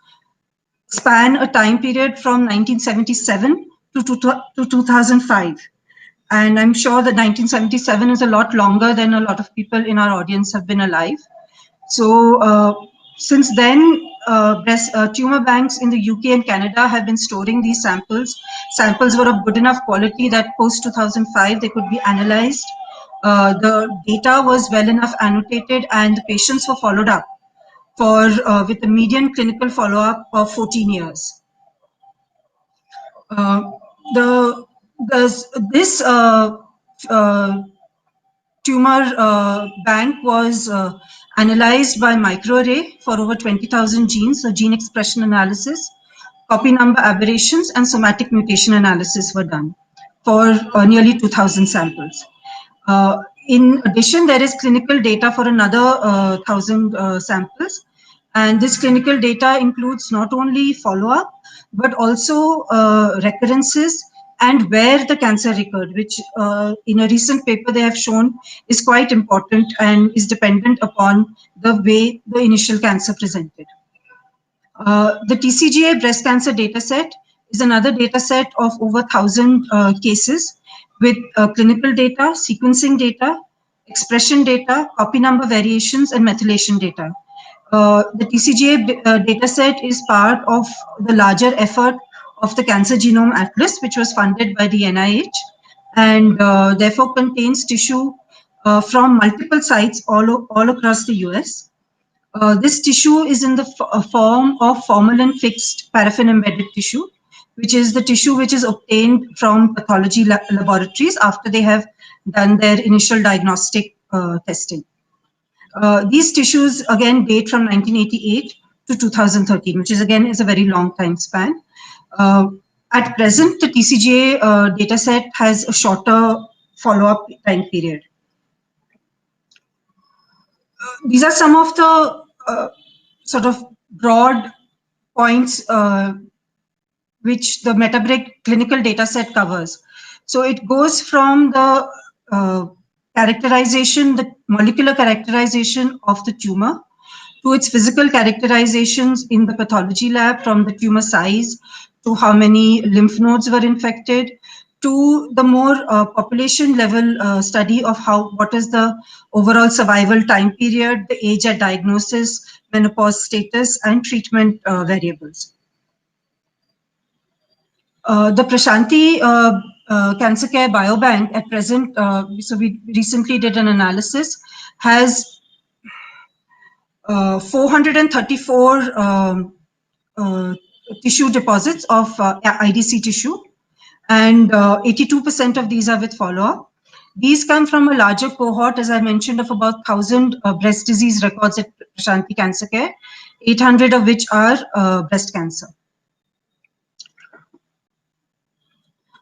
span a time period from 1977 to 2005. And I'm sure that 1977 is a lot longer than a lot of people in our audience have been alive. So since then, tumor banks in the UK and Canada have been storing these samples. Samples were of good enough quality that post 2005 they could be analyzed. The data was well enough annotated, and the patients were followed up with a median clinical follow-up of 14 years. This tumor bank was analyzed by microarray for over 20,000 genes, so gene expression analysis, copy number aberrations, and somatic mutation analysis were done for nearly 2,000 samples. In addition, there is clinical data for another 1,000 samples. And this clinical data includes not only follow-up, but also recurrences and where the cancer recurred, which in a recent paper they have shown is quite important and is dependent upon the way the initial cancer presented. The TCGA breast cancer data set is another data set of over 1,000 cases with clinical data, sequencing data, expression data, copy number variations, and methylation data. The TCGA data set is part of the larger effort of the Cancer Genome Atlas, which was funded by the NIH, and therefore contains tissue from multiple sites all across the US. This tissue is in the form of formalin fixed paraffin embedded tissue, which is the tissue which is obtained from pathology laboratories after they have done their initial diagnostic testing. These tissues again date from 1988 to 2013, which is again is a very long time span. At present, the TCGA dataset has a shorter follow-up time period. These are some of the sort of broad points which the Metabrick clinical dataset covers. So it goes from the characterization, the molecular characterization of the tumor, to its physical characterizations in the pathology lab, from the tumor size to how many lymph nodes were infected, to the more population level study of what is the overall survival time period, the age at diagnosis, menopause status, and treatment variables. The Prashanti Cancer Care Biobank at present, so we recently did an analysis, has 434 tissue deposits of IDC tissue, and 82% of these are with follow-up. These come from a larger cohort, as I mentioned, of about 1,000 breast disease records at Prashanti Cancer Care, 800 of which are breast cancer.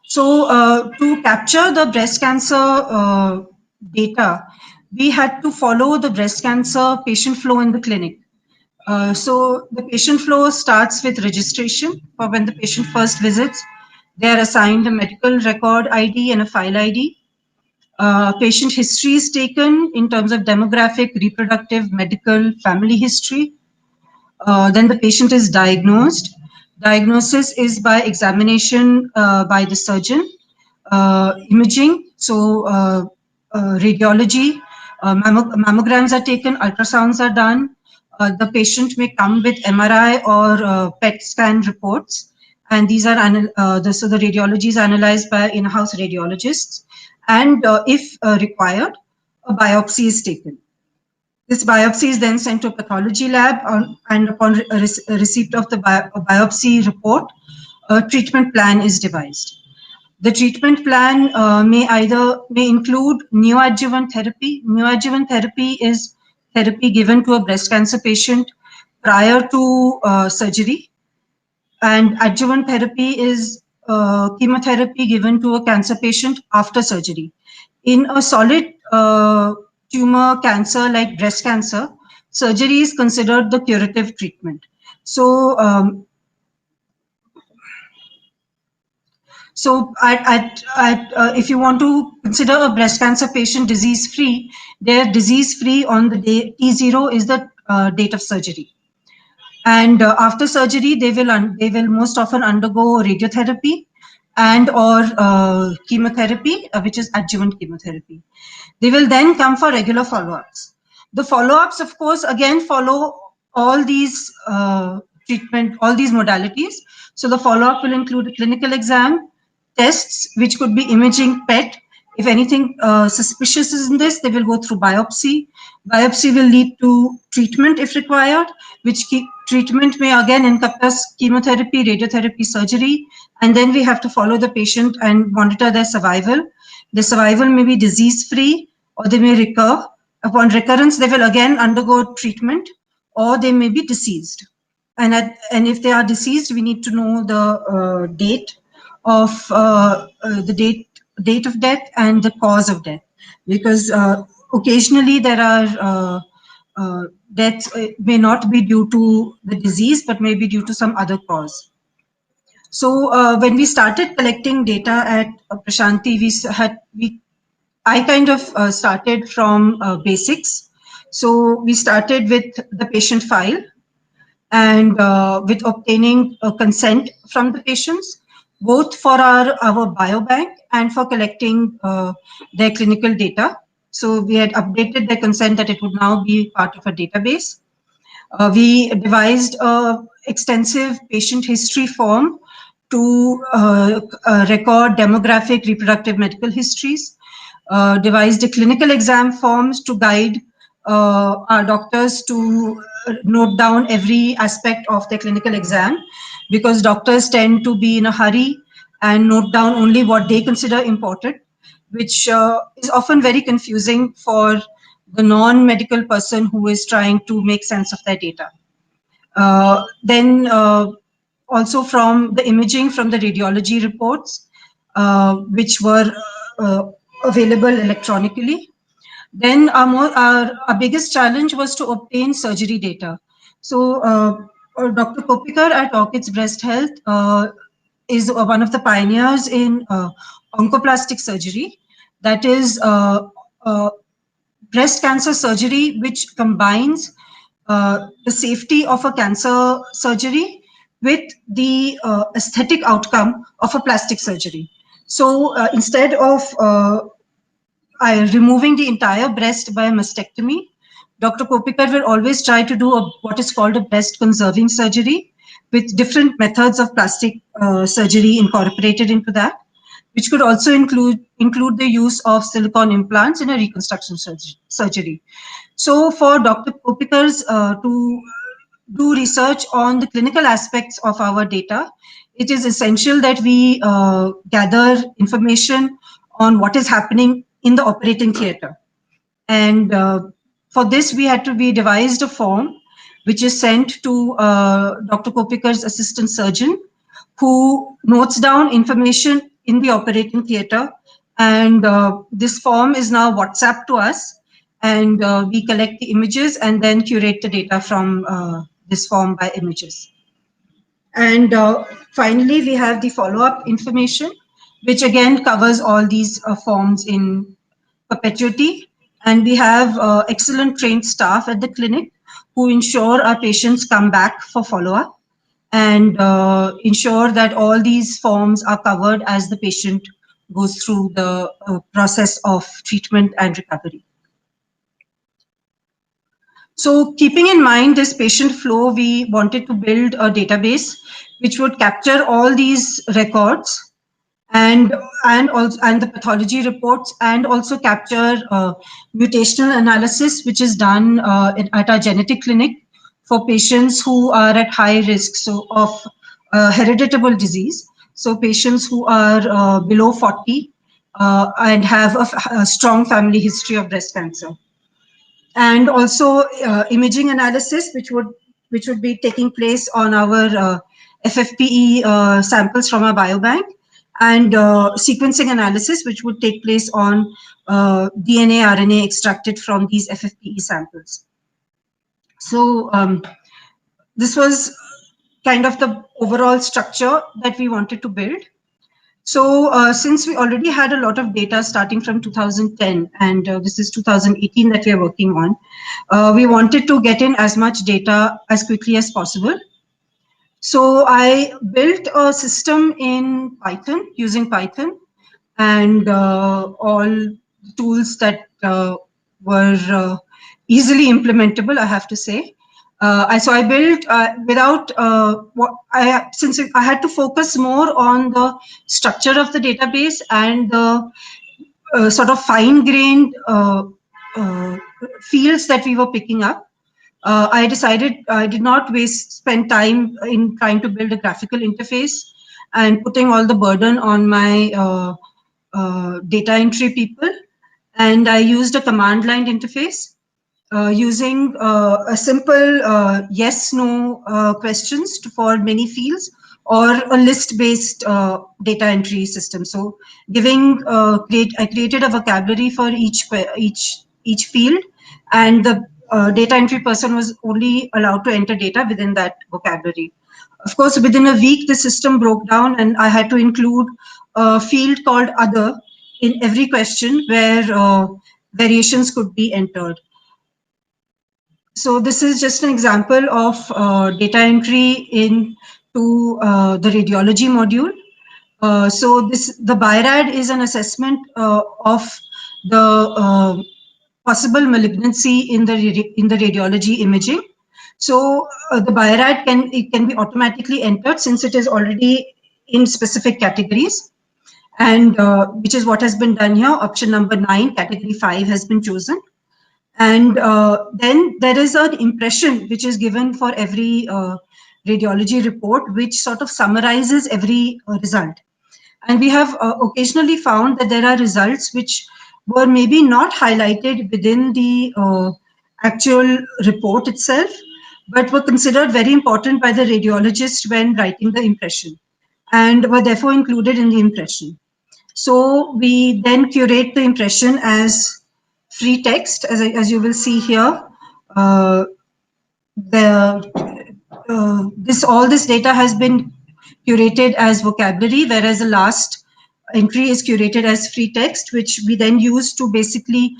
So to capture the breast cancer data, we had to follow the breast cancer patient flow in the clinic. So the patient flow starts with registration for when the patient first visits. They are assigned a medical record ID and a file ID. Patient history is taken in terms of demographic, reproductive, medical, family history. Then the patient is diagnosed. Diagnosis is by examination by the surgeon, imaging, so radiology, mammograms are taken, ultrasounds are done. The patient may come with MRI or PET scan reports, and these are so the radiology is analyzed by in-house radiologists, and if required, a biopsy is taken. This biopsy is then sent to a pathology lab, and upon receipt of the biopsy report, a treatment plan is devised. The treatment plan may include neoadjuvant therapy. Neoadjuvant therapy is therapy given to a breast cancer patient prior to surgery, and adjuvant therapy is chemotherapy given to a cancer patient after surgery. In a solid tumor cancer like breast cancer, surgery is considered the curative treatment. So, if you want to consider a breast cancer patient disease-free, they're disease-free on the day T0 is the date of surgery. And after surgery, they will most often undergo radiotherapy and or chemotherapy, which is adjuvant chemotherapy. They will then come for regular follow-ups. The follow-ups, of course, again follow all these treatment, all these modalities. So the follow-up will include a clinical exam, tests, which could be imaging, PET. If anything suspicious is in this, they will go through biopsy. Biopsy will lead to treatment if required, which treatment may again encompass chemotherapy, radiotherapy, surgery, and then we have to follow the patient and monitor their survival. The survival may be disease-free, or they may recur. Upon recurrence, they will again undergo treatment, or they may be deceased. And if they are deceased, we need to know the date of date of death and the cause of death, because occasionally there are deaths may not be due to the disease, but may be due to some other cause. So when we started collecting data at Prashanti, I kind of started from basics. So we started with the patient file and with obtaining consent from the patients, both for our biobank and for collecting their clinical data. So we had updated their consent that it would now be part of a database. We devised an extensive patient history form to record demographic, reproductive, medical histories. Devised a clinical exam forms to guide our doctors to note down every aspect of their clinical exam, because doctors tend to be in a hurry and note down only what they consider important, which is often very confusing for the non-medical person who is trying to make sense of their data. Then also from the imaging from the radiology reports, which were available electronically. Then our biggest challenge was to obtain surgery data. So Dr. Kopikar at Orchids Breast Health is one of the pioneers in oncoplastic surgery. That is breast cancer surgery, which combines the safety of a cancer surgery with the aesthetic outcome of a plastic surgery. So instead of removing the entire breast by a mastectomy, Dr. Kopikar will always try to do what is called a breast conserving surgery, with different methods of plastic surgery incorporated into that, which could also include the use of silicone implants in a reconstruction surgery. So for Dr. Kopikar's to do research on the clinical aspects of our data, it is essential that we gather information on what is happening in the operating theater. And for this, we devised a form which is sent to Dr. Kopikar's assistant surgeon, who notes down information in the operating theater. And this form is now WhatsApp to us, and we collect the images and then curate the data from this form by images. And finally, we have the follow-up information, which again covers all these forms in perpetuity. And we have excellent trained staff at the clinic who ensure our patients come back for follow-up and ensure that all these forms are covered as the patient goes through the process of treatment and recovery. So keeping in mind this patient flow, we wanted to build a database which would capture all these records and the pathology reports, and also capture mutational analysis, which is done at our genetic clinic for patients who are at high risk of hereditable disease. So patients who are below 40 and have a strong family history of breast cancer. And also imaging analysis, which would be taking place on our FFPE samples from our biobank, and sequencing analysis, which would take place on DNA, RNA extracted from these FFPE samples. So this was kind of the overall structure that we wanted to build. So since we already had a lot of data starting from 2010, and this is 2018 that we are working on, we wanted to get in as much data as quickly as possible. So I built a system in Python, using Python, and all tools that were easily implementable, I have to say. So I built since I had to focus more on the structure of the database and the sort of fine-grained fields that we were picking up. I decided I did not spend time in trying to build a graphical interface and putting all the burden on my data entry people. And I used a command line interface using a simple yes/no questions for many fields, or a list-based data entry system. So I created a vocabulary for each field, and the data entry person was only allowed to enter data within that vocabulary. Of course, within a week, the system broke down, and I had to include a field called other in every question where variations could be entered. So this is just an example of data entry into the radiology module. So the BI-RAD is an assessment of the possible malignancy in the radiology imaging. So the BI-RAD can be automatically entered since it is already in specific categories, and which is what has been done here. Option number 9, category 5 has been chosen. And then there is an impression which is given for every radiology report, which sort of summarizes every result. And we have occasionally found that there are results which were maybe not highlighted within the actual report itself, but were considered very important by the radiologist when writing the impression, and were therefore included in the impression. So we then curate the impression as free text, as you will see here. All this data has been curated as vocabulary, whereas the last entry is curated as free text, which we then use to basically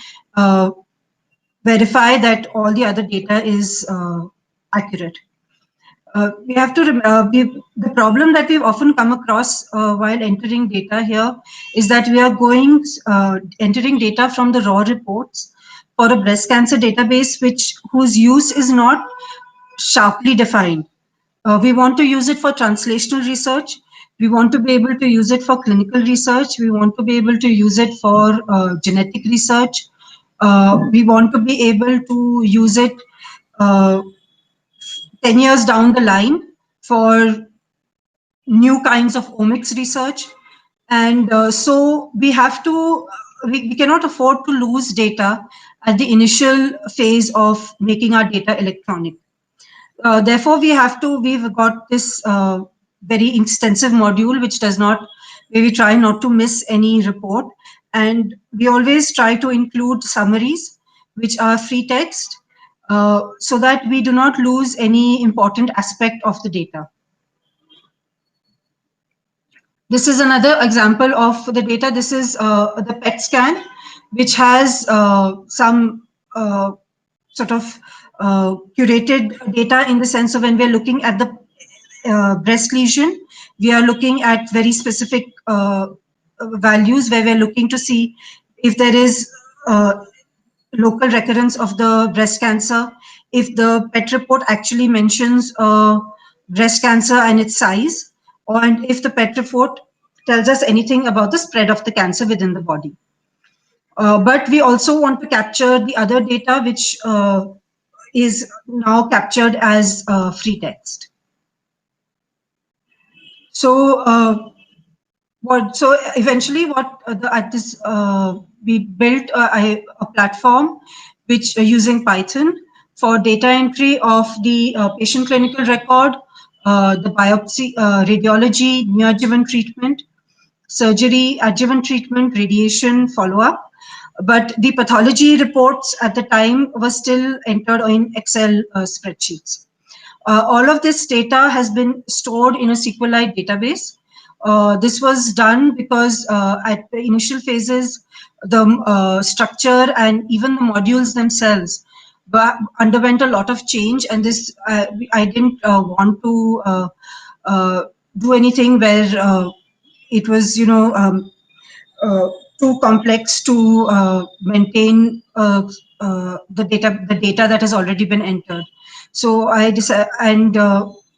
verify that all the other data is accurate. We have to the problem that we've often come across while entering data here is that we are entering data from the raw reports for a breast cancer database whose use is not sharply defined. We want to use it for translational research. We want to be able to use it for clinical research. We want to be able to use it for genetic research. We want to be able to use it 10 years down the line for new kinds of omics research. And so we have to, we cannot afford to lose data at the initial phase of making our data electronic. Therefore, we've got this very extensive module where we try not to miss any report. And we always try to include summaries, which are free text, so that we do not lose any important aspect of the data. This is another example of the data. This is the PET scan, which has some sort of curated data in the sense of when we're looking at the breast lesion, we are looking at very specific values where we're looking to see if there is local recurrence of the breast cancer, if the PET report actually mentions breast cancer and its size, and if the PET report tells us anything about the spread of the cancer within the body. But we also want to capture the other data, which is now captured as free text. So, eventually, we built a platform which using Python for data entry of the patient clinical record, the biopsy, radiology, neoadjuvant treatment, surgery, adjuvant treatment, radiation, follow-up. But the pathology reports at the time were still entered in Excel spreadsheets. All of this data has been stored in a SQLite database. This was done because at the initial phases, the structure and even the modules themselves underwent a lot of change, and this I didn't want to do anything where it was, too complex to maintain the data that has already been entered. So I decided, and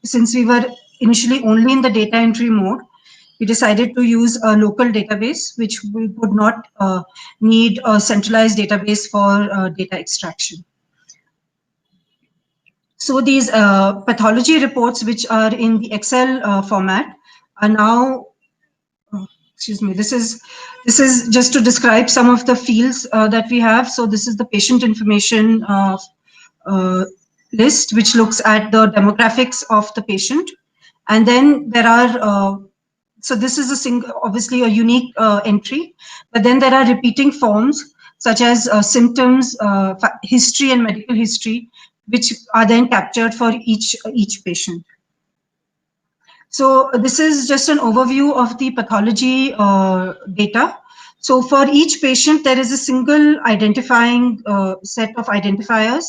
since we were initially only in the data entry mode, we decided to use a local database, which we would not need a centralized database for data extraction. So these pathology reports, which are in the Excel format, are now, excuse me, this is just to describe some of the fields that we have. So this is the patient information list, which looks at the demographics of the patient. And then there are, so this is obviously a unique entry, but then there are repeating forms such as symptoms, history and medical history, which are then captured for each patient. So this is just an overview of the pathology data. So for each patient, there is a single identifying set of identifiers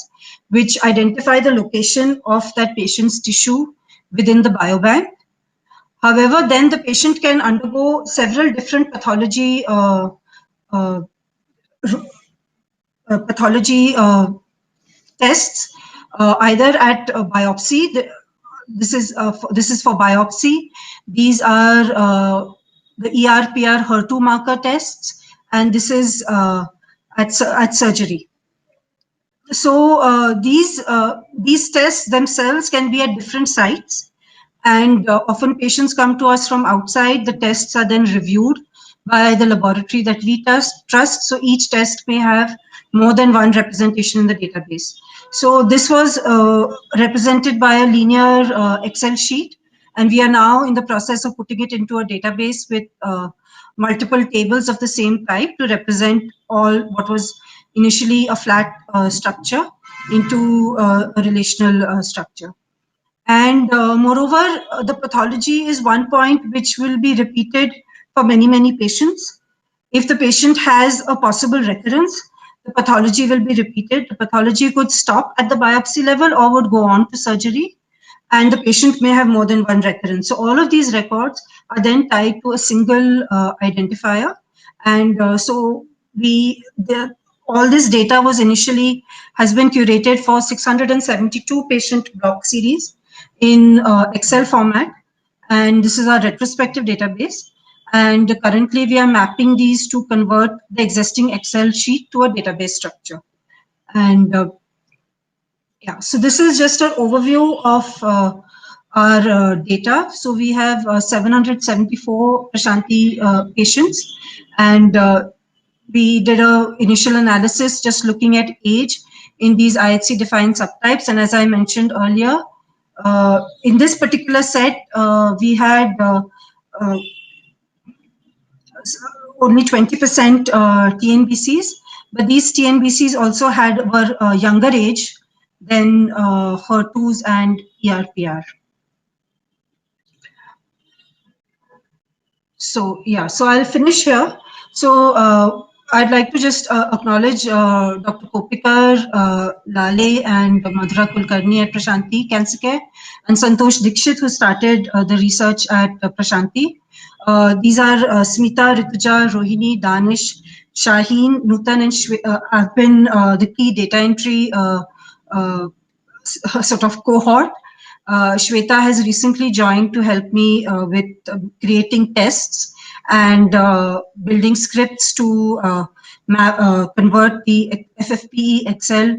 which identify the location of that patient's tissue within the biobank. However, then the patient can undergo several different pathology tests, either at biopsy. This is for biopsy. These are the ER/PR HER2 marker tests, and this is at surgery. So these tests themselves can be at different sites, and often patients come to us from outside. The tests are then reviewed by the laboratory that we trust. So each test may have more than one representation in the database. So this was represented by a linear Excel sheet, and we are now in the process of putting it into a database with multiple tables of the same type to represent all what was initially a flat structure into a relational structure. And moreover, the pathology is one point which will be repeated for many, many patients. If the patient has a possible recurrence, the pathology will be repeated. The pathology could stop at the biopsy level or would go on to surgery, and the patient may have more than one recurrence. So all of these records are then tied to a single identifier. And all this data was initially has been curated for 672 patient block series in Excel format, and this is our retrospective database. And currently we are mapping these to convert the existing Excel sheet to a database structure. And yeah, so this is just an overview of our data. So we have 774 Prashanti patients, and we did a initial analysis just looking at age in these IHC defined subtypes. And as I mentioned earlier, in this particular set, we had only 20% TNBCs, but these TNBCs also were younger age than HER2s and ERPR. So yeah, so I'll finish here. So I'd like to just acknowledge Dr. Kopikar Lale and Madhura Kulkarni at Prashanti Cancer Care, and Santosh Dikshit, who started the research at Prashanti. These are Smita, Rituja, Rohini, Danish, Shaheen, Nutan, and have been the key data entry sort of cohort. Shweta has recently joined to help me with creating tests and building scripts to convert the FFPE Excel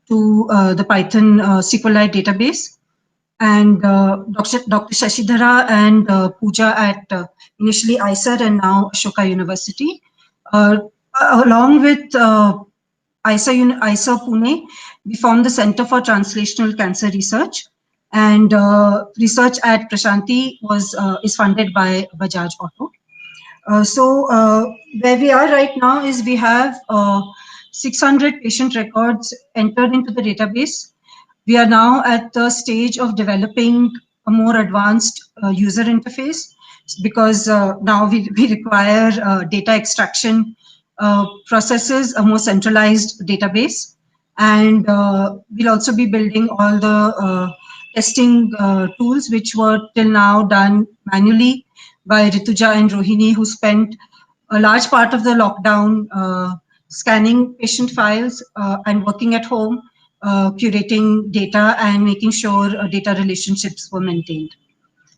to the Python SQLite database. And Dr. Shashidhara and Pooja at initially ICER and now Ashoka University. Along with ICER Pune, we formed the Center for Translational Cancer Research, and research at Prashanti is funded by Bajaj Auto. So where we are right now is we have 600 patient records entered into the database. We are now at the stage of developing a more advanced user interface, because now we require data extraction processes, a more centralized database. And we'll also be building all the testing tools which were till now done manually by Rituja and Rohini, who spent a large part of the lockdown scanning patient files and working at home, curating data and making sure data relationships were maintained.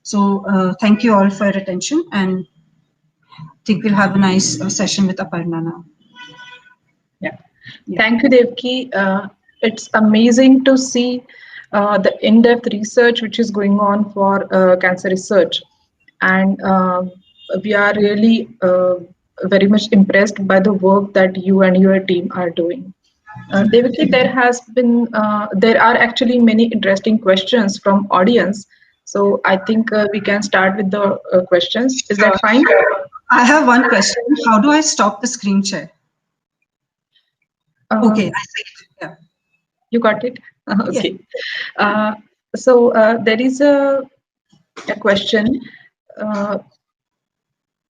So thank you all for your attention, and I think we'll have a nice session with Aparna now. Yeah. Thank you, Devki. It's amazing to see the in-depth research which is going on for cancer research. And we are really very much impressed by the work that you and your team are doing. Devaki, there are actually many interesting questions from audience. So I think we can start with the questions. Is that fine? I have one question. How do I stop the screen share? Okay, I see it. Yeah. You got it? Okay. Yeah. So there is a question.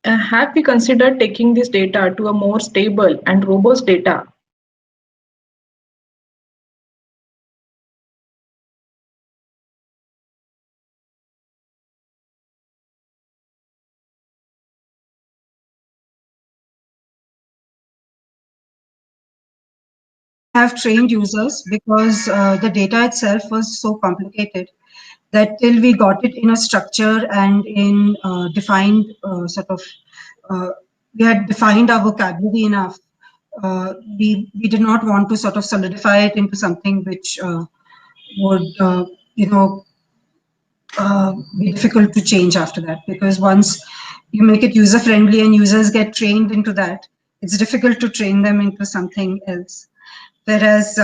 Have we considered taking this data to a more stable and robust data? Have trained users, because the data itself was so complicated that till we got it in a structure and in defined we had defined our vocabulary enough we did not want to sort of solidify it into something which would be difficult to change after that, because once you make it user friendly and users get trained into that, it's difficult to train them into something else. Whereas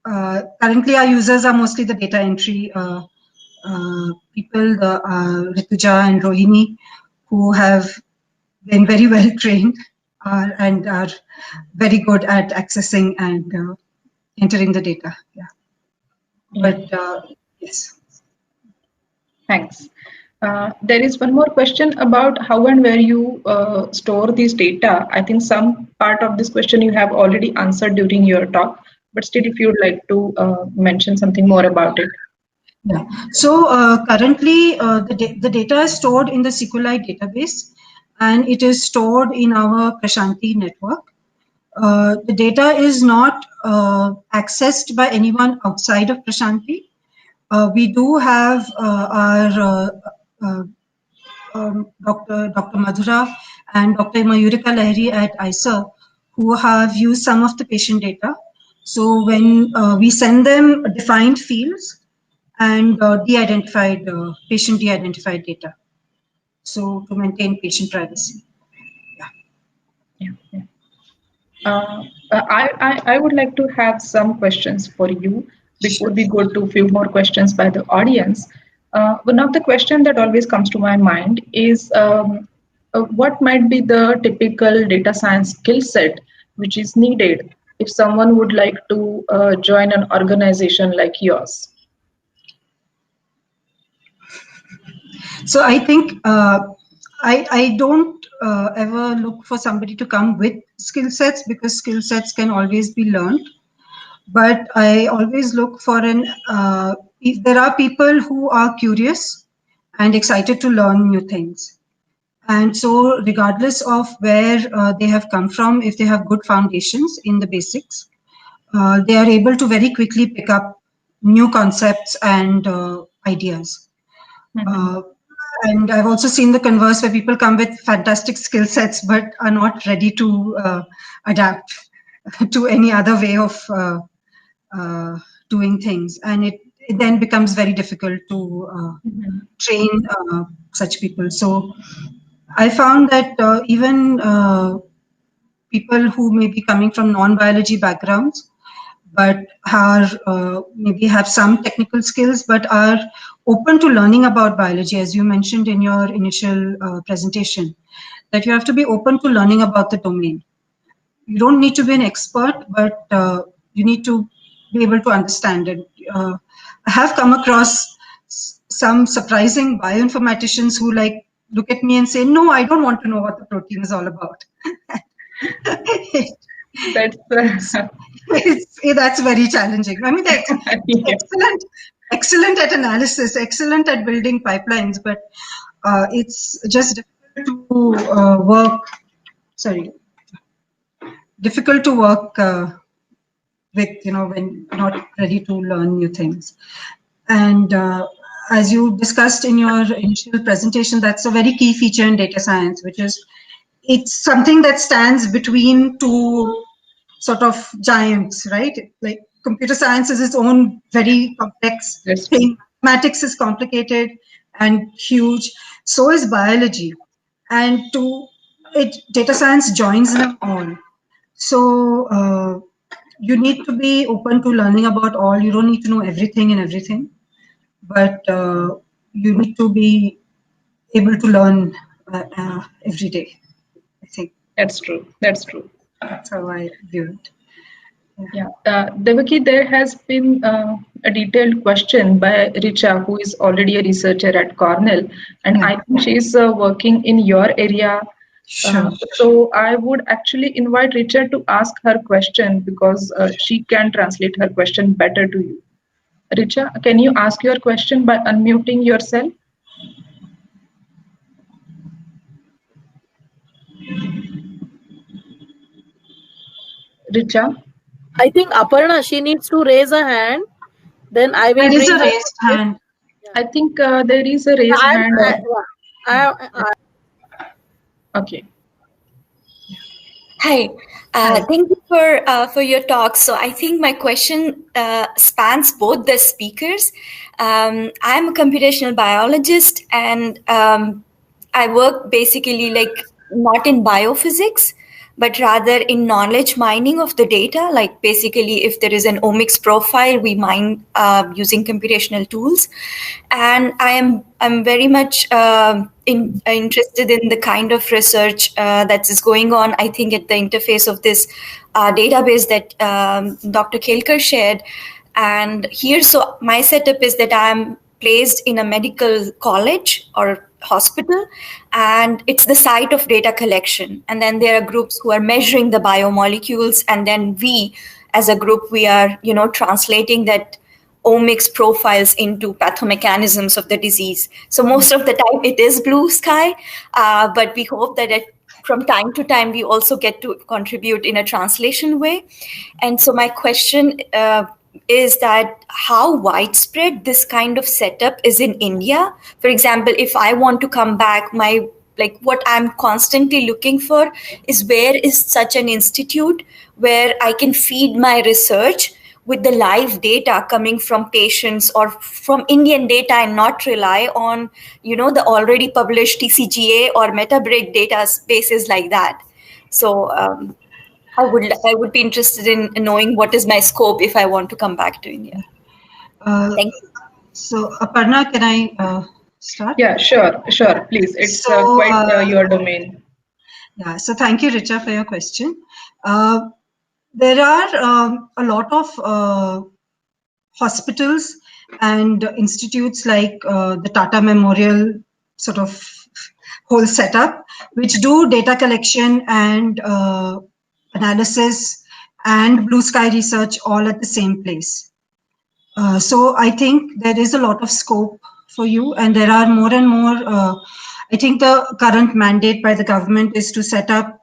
currently our users are mostly the data entry people, the Rituja and Rohini, who have been very well trained and are very good at accessing and entering the data. Yeah. But yes. Thanks. There is one more question about how and where you store these data. I think some part of this question you have already answered during your talk, but still if you'd like to mention something more about it. Yeah. So currently the data is stored in the SQLite database, and it is stored in our Prashanti network. The data is not accessed by anyone outside of Prashanti. We do have our Dr. Madhura and Dr. Mayurika Lahiri at ISER, who have used some of the patient data. So when we send them defined fields and patient de-identified data, so to maintain patient privacy. Yeah. I would like to have some questions for you before we go to a few more questions by the audience. One of the questions that always comes to my mind is what might be the typical data science skill set which is needed if someone would like to join an organization like yours? So I think I don't ever look for somebody to come with skill sets, because skill sets can always be learned. But I always look for if there are people who are curious and excited to learn new things. And so regardless of where they have come from, if they have good foundations in the basics, they are able to very quickly pick up new concepts and ideas. And I've also seen the converse, where people come with fantastic skill sets but are not ready to adapt to any other way of doing things, and it then becomes very difficult to train such people. So I found that even people who may be coming from non-biology backgrounds but are maybe have some technical skills but are open to learning about biology, as you mentioned in your initial presentation, that you have to be open to learning about the domain. You don't need to be an expert, but you need to be able to understand it. I have come across some surprising bioinformaticians who look at me and say, "No, I don't want to know what the protein is all about." That's very challenging. I mean, that's excellent at analysis, excellent at building pipelines, but it's just difficult to work. Sorry. Difficult to work with, when not ready to learn new things. And as you discussed in your initial presentation, that's a very key feature in data science, which is it's something that stands between two sort of giants, right? Like computer science is its own very complex thing. Mathematics is complicated and huge. So is biology. And data science joins them all. So you need to be open to learning about all. You don't need to know everything and everything, but you need to be able to learn every day, I think. That's true. That's true. That's how I view it. Yeah. Devaki, there has been a detailed question by Richa, who is already a researcher at Cornell, and I think she's working in your area. Sure. So I would actually invite Richa to ask her question, because she can translate her question better to you. Richa, can you ask your question by unmuting yourself? Richa? I think Aparna, she needs to raise a hand. Then I will. There is a raised hand. I think there is a raised hand. I Okay. Hi. Hi. Thank you for your talk. So I think my question spans both the speakers. I'm a computational biologist, and I work basically like not in biophysics, but rather in knowledge mining of the data. Like basically, if there is an omics profile, we mine using computational tools. And I'm very much interested in the kind of research that is going on. I think at the interface of this database that Dr. Kelkar shared. And here, so my setup is that I'm placed in a medical college or hospital, and it's the site of data collection. And then there are groups who are measuring the biomolecules, and then we, as a group, we are translating that omics profiles into pathomechanisms of the disease. So most of the time it is blue sky, but we hope that from time to time we also get to contribute in a translation way. And so my question is that how widespread this kind of setup is in India. For example, if I want to come back, what I'm constantly looking for is where is such an institute where I can feed my research with the live data coming from patients or from Indian data, and not rely on, the already published TCGA or Metabreak databases like that. So I would be interested in knowing what is my scope if I want to come back to India. Thank you. So Aparna, can I start? Yeah, sure. Please, it's quite your domain. Yeah, so thank you, Richa, for your question. There are a lot of hospitals and institutes like the Tata Memorial sort of whole setup, which do data collection and analysis and blue sky research all at the same place. So I think there is a lot of scope for you, and there are more and more. I think the current mandate by the government is to set up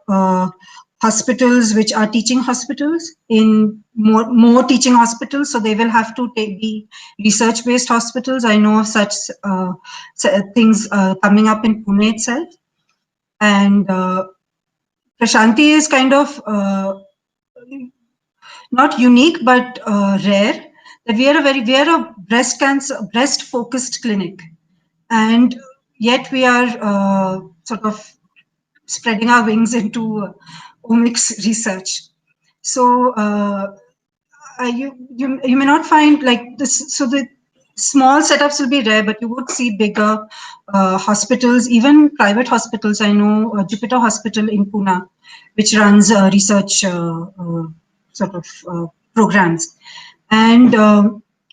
hospitals which are teaching hospitals, in more teaching hospitals, so they will have to be research-based hospitals. I know of such things coming up in Pune itself, and Prashanti is kind of not unique but rare. That we are a breast focused clinic, and yet we are sort of spreading our wings into omics research. So you may not find like this. So the small setups will be rare, but you would see bigger hospitals, even private hospitals. I know Jupiter Hospital in Pune, which runs research sort of programs. And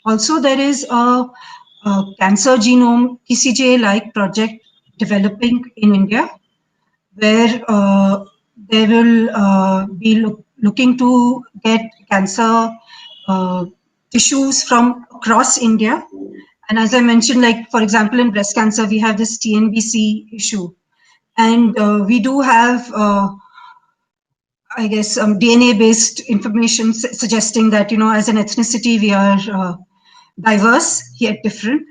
also there is a cancer genome TCGA-like project developing in India, where they will be looking to get cancer tissues from across India. And as I mentioned, like for example, in breast cancer, we have this TNBC issue. And we do have I guess DNA-based information suggesting that, as an ethnicity, we are diverse yet different.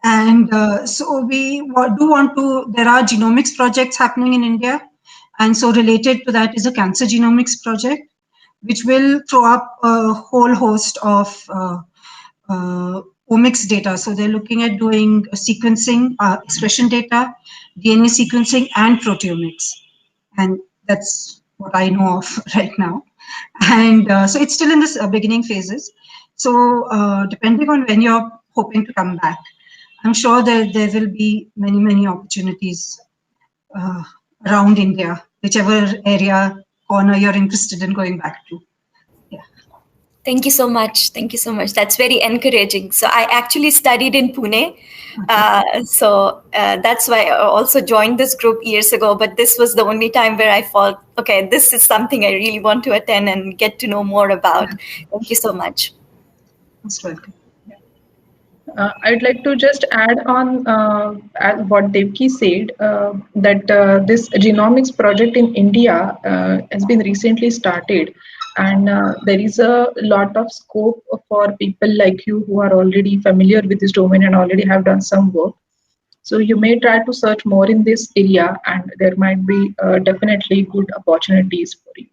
And so we do want to, there are genomics projects happening in India. And so related to that is a cancer genomics project, which will throw up a whole host of omics data. So they're looking at doing sequencing, expression data, DNA sequencing, and proteomics. And that's what I know of right now. And so it's still in this beginning phases. So depending on when you're hoping to come back, I'm sure there will be many opportunities around India, whichever area, corner you're interested in going back to. Yeah. Thank you so much. Thank you so much. That's very encouraging. So I actually studied in Pune. So that's why I also joined this group years ago. But this was the only time where I felt, okay, this is something I really want to attend and get to know more about. Thank you so much. Most welcome. I'd like to just add on what Devki said, that this genomics project in India has been recently started, and there is a lot of scope for people like you who are already familiar with this domain and already have done some work. So you may try to search more in this area, and there might be definitely good opportunities for you.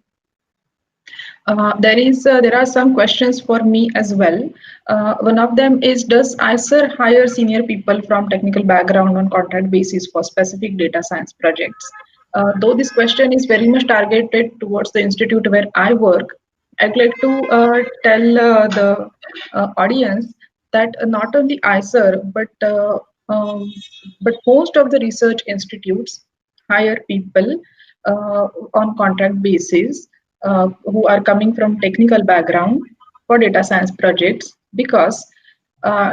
There are some questions for me as well. One of them is, does ICER hire senior people from technical background on contract basis for specific data science projects? Though this question is very much targeted towards the institute where I work, I'd like to tell the audience that not only ICER, but most of the research institutes hire people on contract basis who are coming from technical background for data science projects, because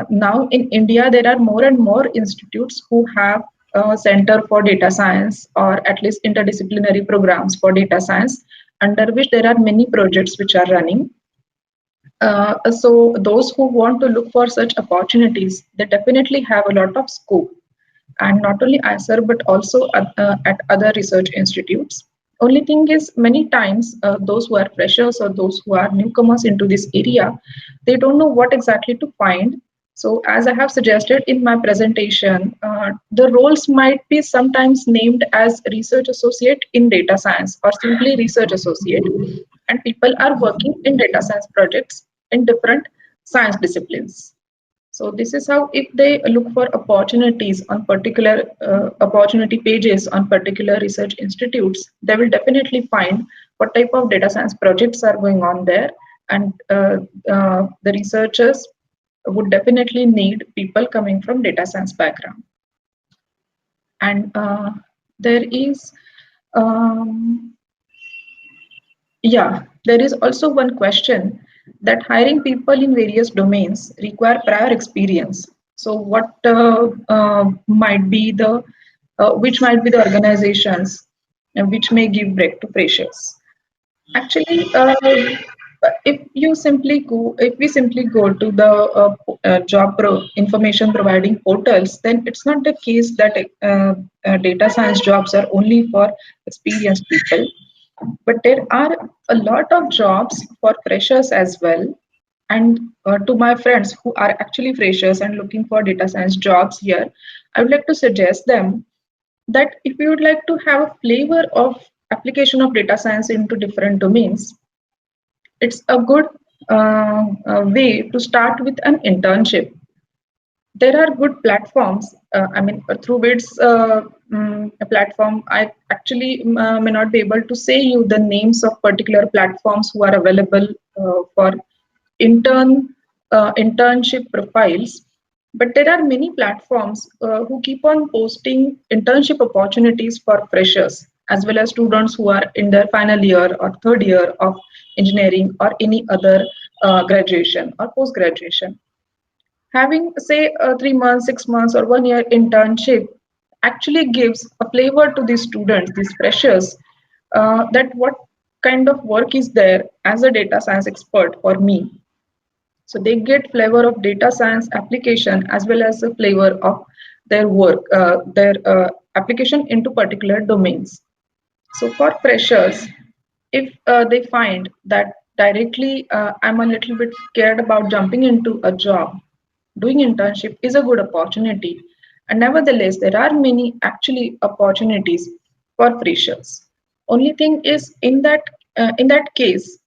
now in India there are more and more institutes who have a center for data science, or at least interdisciplinary programs for data science, under which there are many projects which are running. So those who want to look for such opportunities, they definitely have a lot of scope, and not only ICER but also at other research institutes. Only thing is, many times those who are freshers or those who are newcomers into this area, they don't know what exactly to find. So as I have suggested in my presentation, the roles might be sometimes named as research associate in data science or simply research associate, and people are working in data science projects in different science disciplines. So this is how, if they look for opportunities on particular opportunity pages on particular research institutes, they will definitely find what type of data science projects are going on there, and the researchers would definitely need people coming from data science background. And there is there is also one question that hiring people in various domains require prior experience. So what might be the which might be the organizations which may give break to freshers? Actually, if we simply go to the information providing portals, then it's not the case that data science jobs are only for experienced people. But there are a lot of jobs for freshers as well. And to my friends who are actually freshers and looking for data science jobs here, I would like to suggest them that if you would like to have a flavor of application of data science into different domains, it's a good way to start with an internship. There are good platforms. Through WITS platform, I actually may not be able to say you the names of particular platforms who are available for internship profiles. But there are many platforms who keep on posting internship opportunities for freshers, as well as students who are in their final year or third year of engineering or any other graduation or post-graduation. Having, say, 3 months, 6 months, or 1 year internship actually gives a flavor to these students, these freshers, that what kind of work is there as a data science expert for me. So they get flavor of data science application as well as a flavor of their work, their application into particular domains. So for freshers, if they find that directly I'm a little bit scared about jumping into a job, doing internship is a good opportunity. And nevertheless, there are many actually opportunities for freshers. Only thing is, in that case,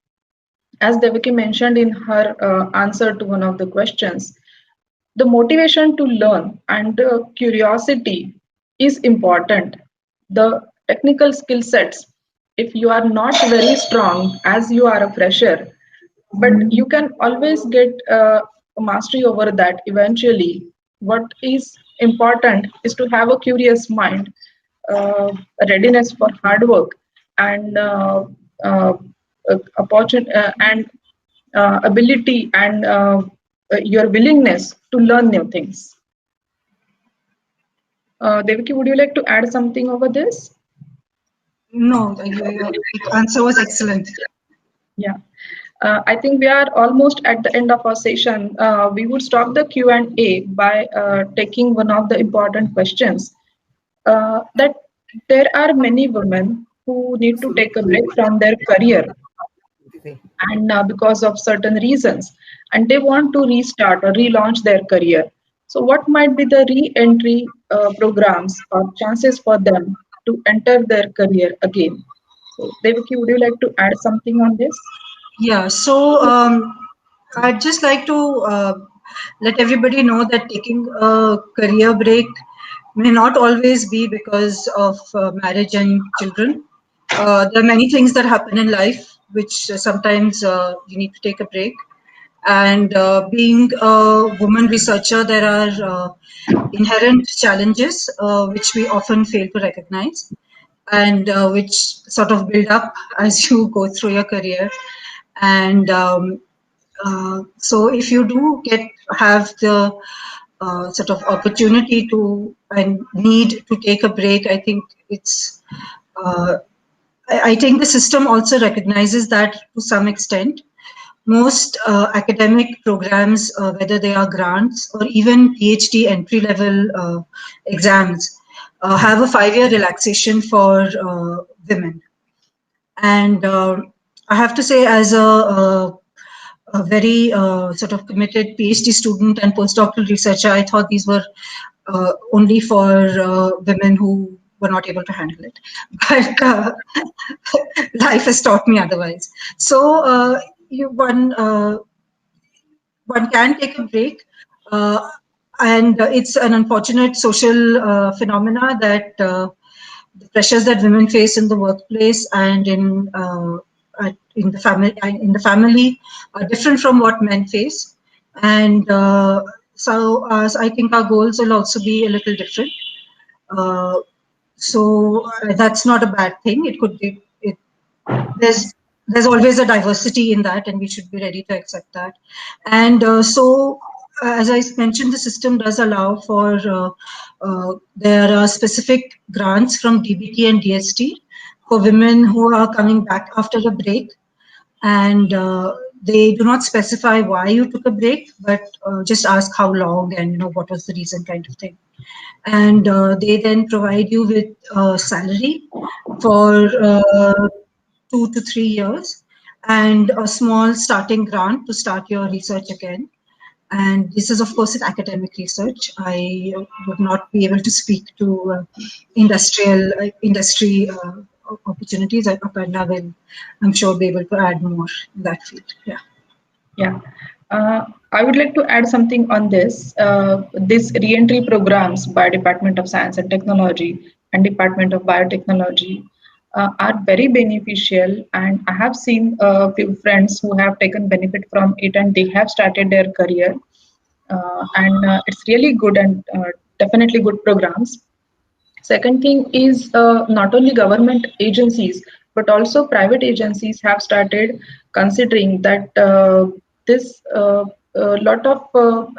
as Devaki mentioned in her answer to one of the questions, the motivation to learn and the curiosity is important. The technical skill sets, if you are not very strong as you are a fresher, but you can always get mastery over that eventually. What is important is to have a curious mind, a readiness for hard work, and ability, and your willingness to learn new things. Devaki, would you like to add something over this? No, your answer was excellent. Yeah. I think we are almost at the end of our session. We would stop the Q&A by taking one of the important questions. That there are many women who need to take a break from their career, and because of certain reasons, and they want to restart or relaunch their career. So, what might be the re-entry programs or chances for them to enter their career again? So, Devaki, would you like to add something on this? Yeah, so I'd just like to let everybody know that taking a career break may not always be because of marriage and children. There are many things that happen in life which sometimes you need to take a break. And being a woman researcher, there are inherent challenges which we often fail to recognize and which sort of build up as you go through your career. And so if you do have the sort of opportunity to and need to take a break, I think it's uh, I think the system also recognizes that to some extent. Most academic programs, whether they are grants or even PhD entry level exams, have a 5-year relaxation for women. And I have to say, as a very sort of committed PhD student and postdoctoral researcher, I thought these were only for women who were not able to handle it. But life has taught me otherwise. So one can take a break, uh, and it's an unfortunate social phenomena that the pressures that women face in the workplace and in the family are different from what men face, and so I think our goals will also be a little different. Uh, so that's not a bad thing. It could be. There's always a diversity in that, and we should be ready to accept that. And as I mentioned, the system does allow for there are specific grants from DBT and DST for women who are coming back after a break, and they do not specify why you took a break, but just ask how long and what was the reason, kind of thing. And they then provide you with salary for 2 to 3 years and a small starting grant to start your research again. And this is, of course, an academic research. I would not be able to speak to industry opportunities. Aparna will, I'm sure, be able to add more in that field. Yeah. Yeah. I would like to add something on this. These re-entry programs by Department of Science and Technology and Department of Biotechnology are very beneficial, and I have seen a few friends who have taken benefit from it and they have started their career. And it's really good and definitely good programs. Second thing is not only government agencies but also private agencies have started considering that this lot of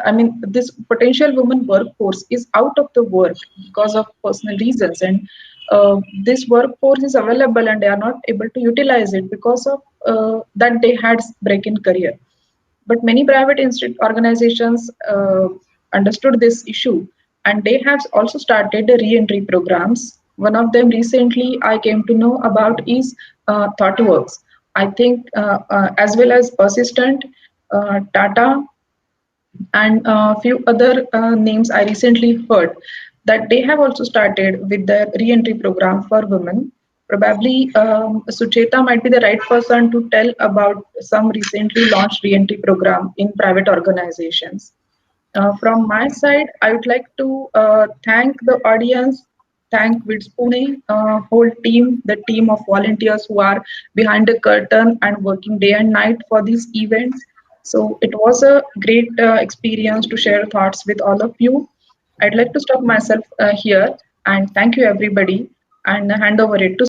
I mean this potential women workforce is out of the work because of personal reasons, and this workforce is available and they are not able to utilize it because of that they had break in career. But many private organizations understood this issue and they have also started the re-entry programs. One of them recently I came to know about is ThoughtWorks. I think as well as Persistent, Tata, and a few other names I recently heard that they have also started with the re-entry program for women. Probably Sucheta might be the right person to tell about some recently launched re-entry program in private organizations. From my side, I would like to thank the audience, thank WITS Pune, whole team, the team of volunteers who are behind the curtain and working day and night for these events. So it was a great experience to share thoughts with all of you. I'd like to stop myself here and thank you everybody and hand over it to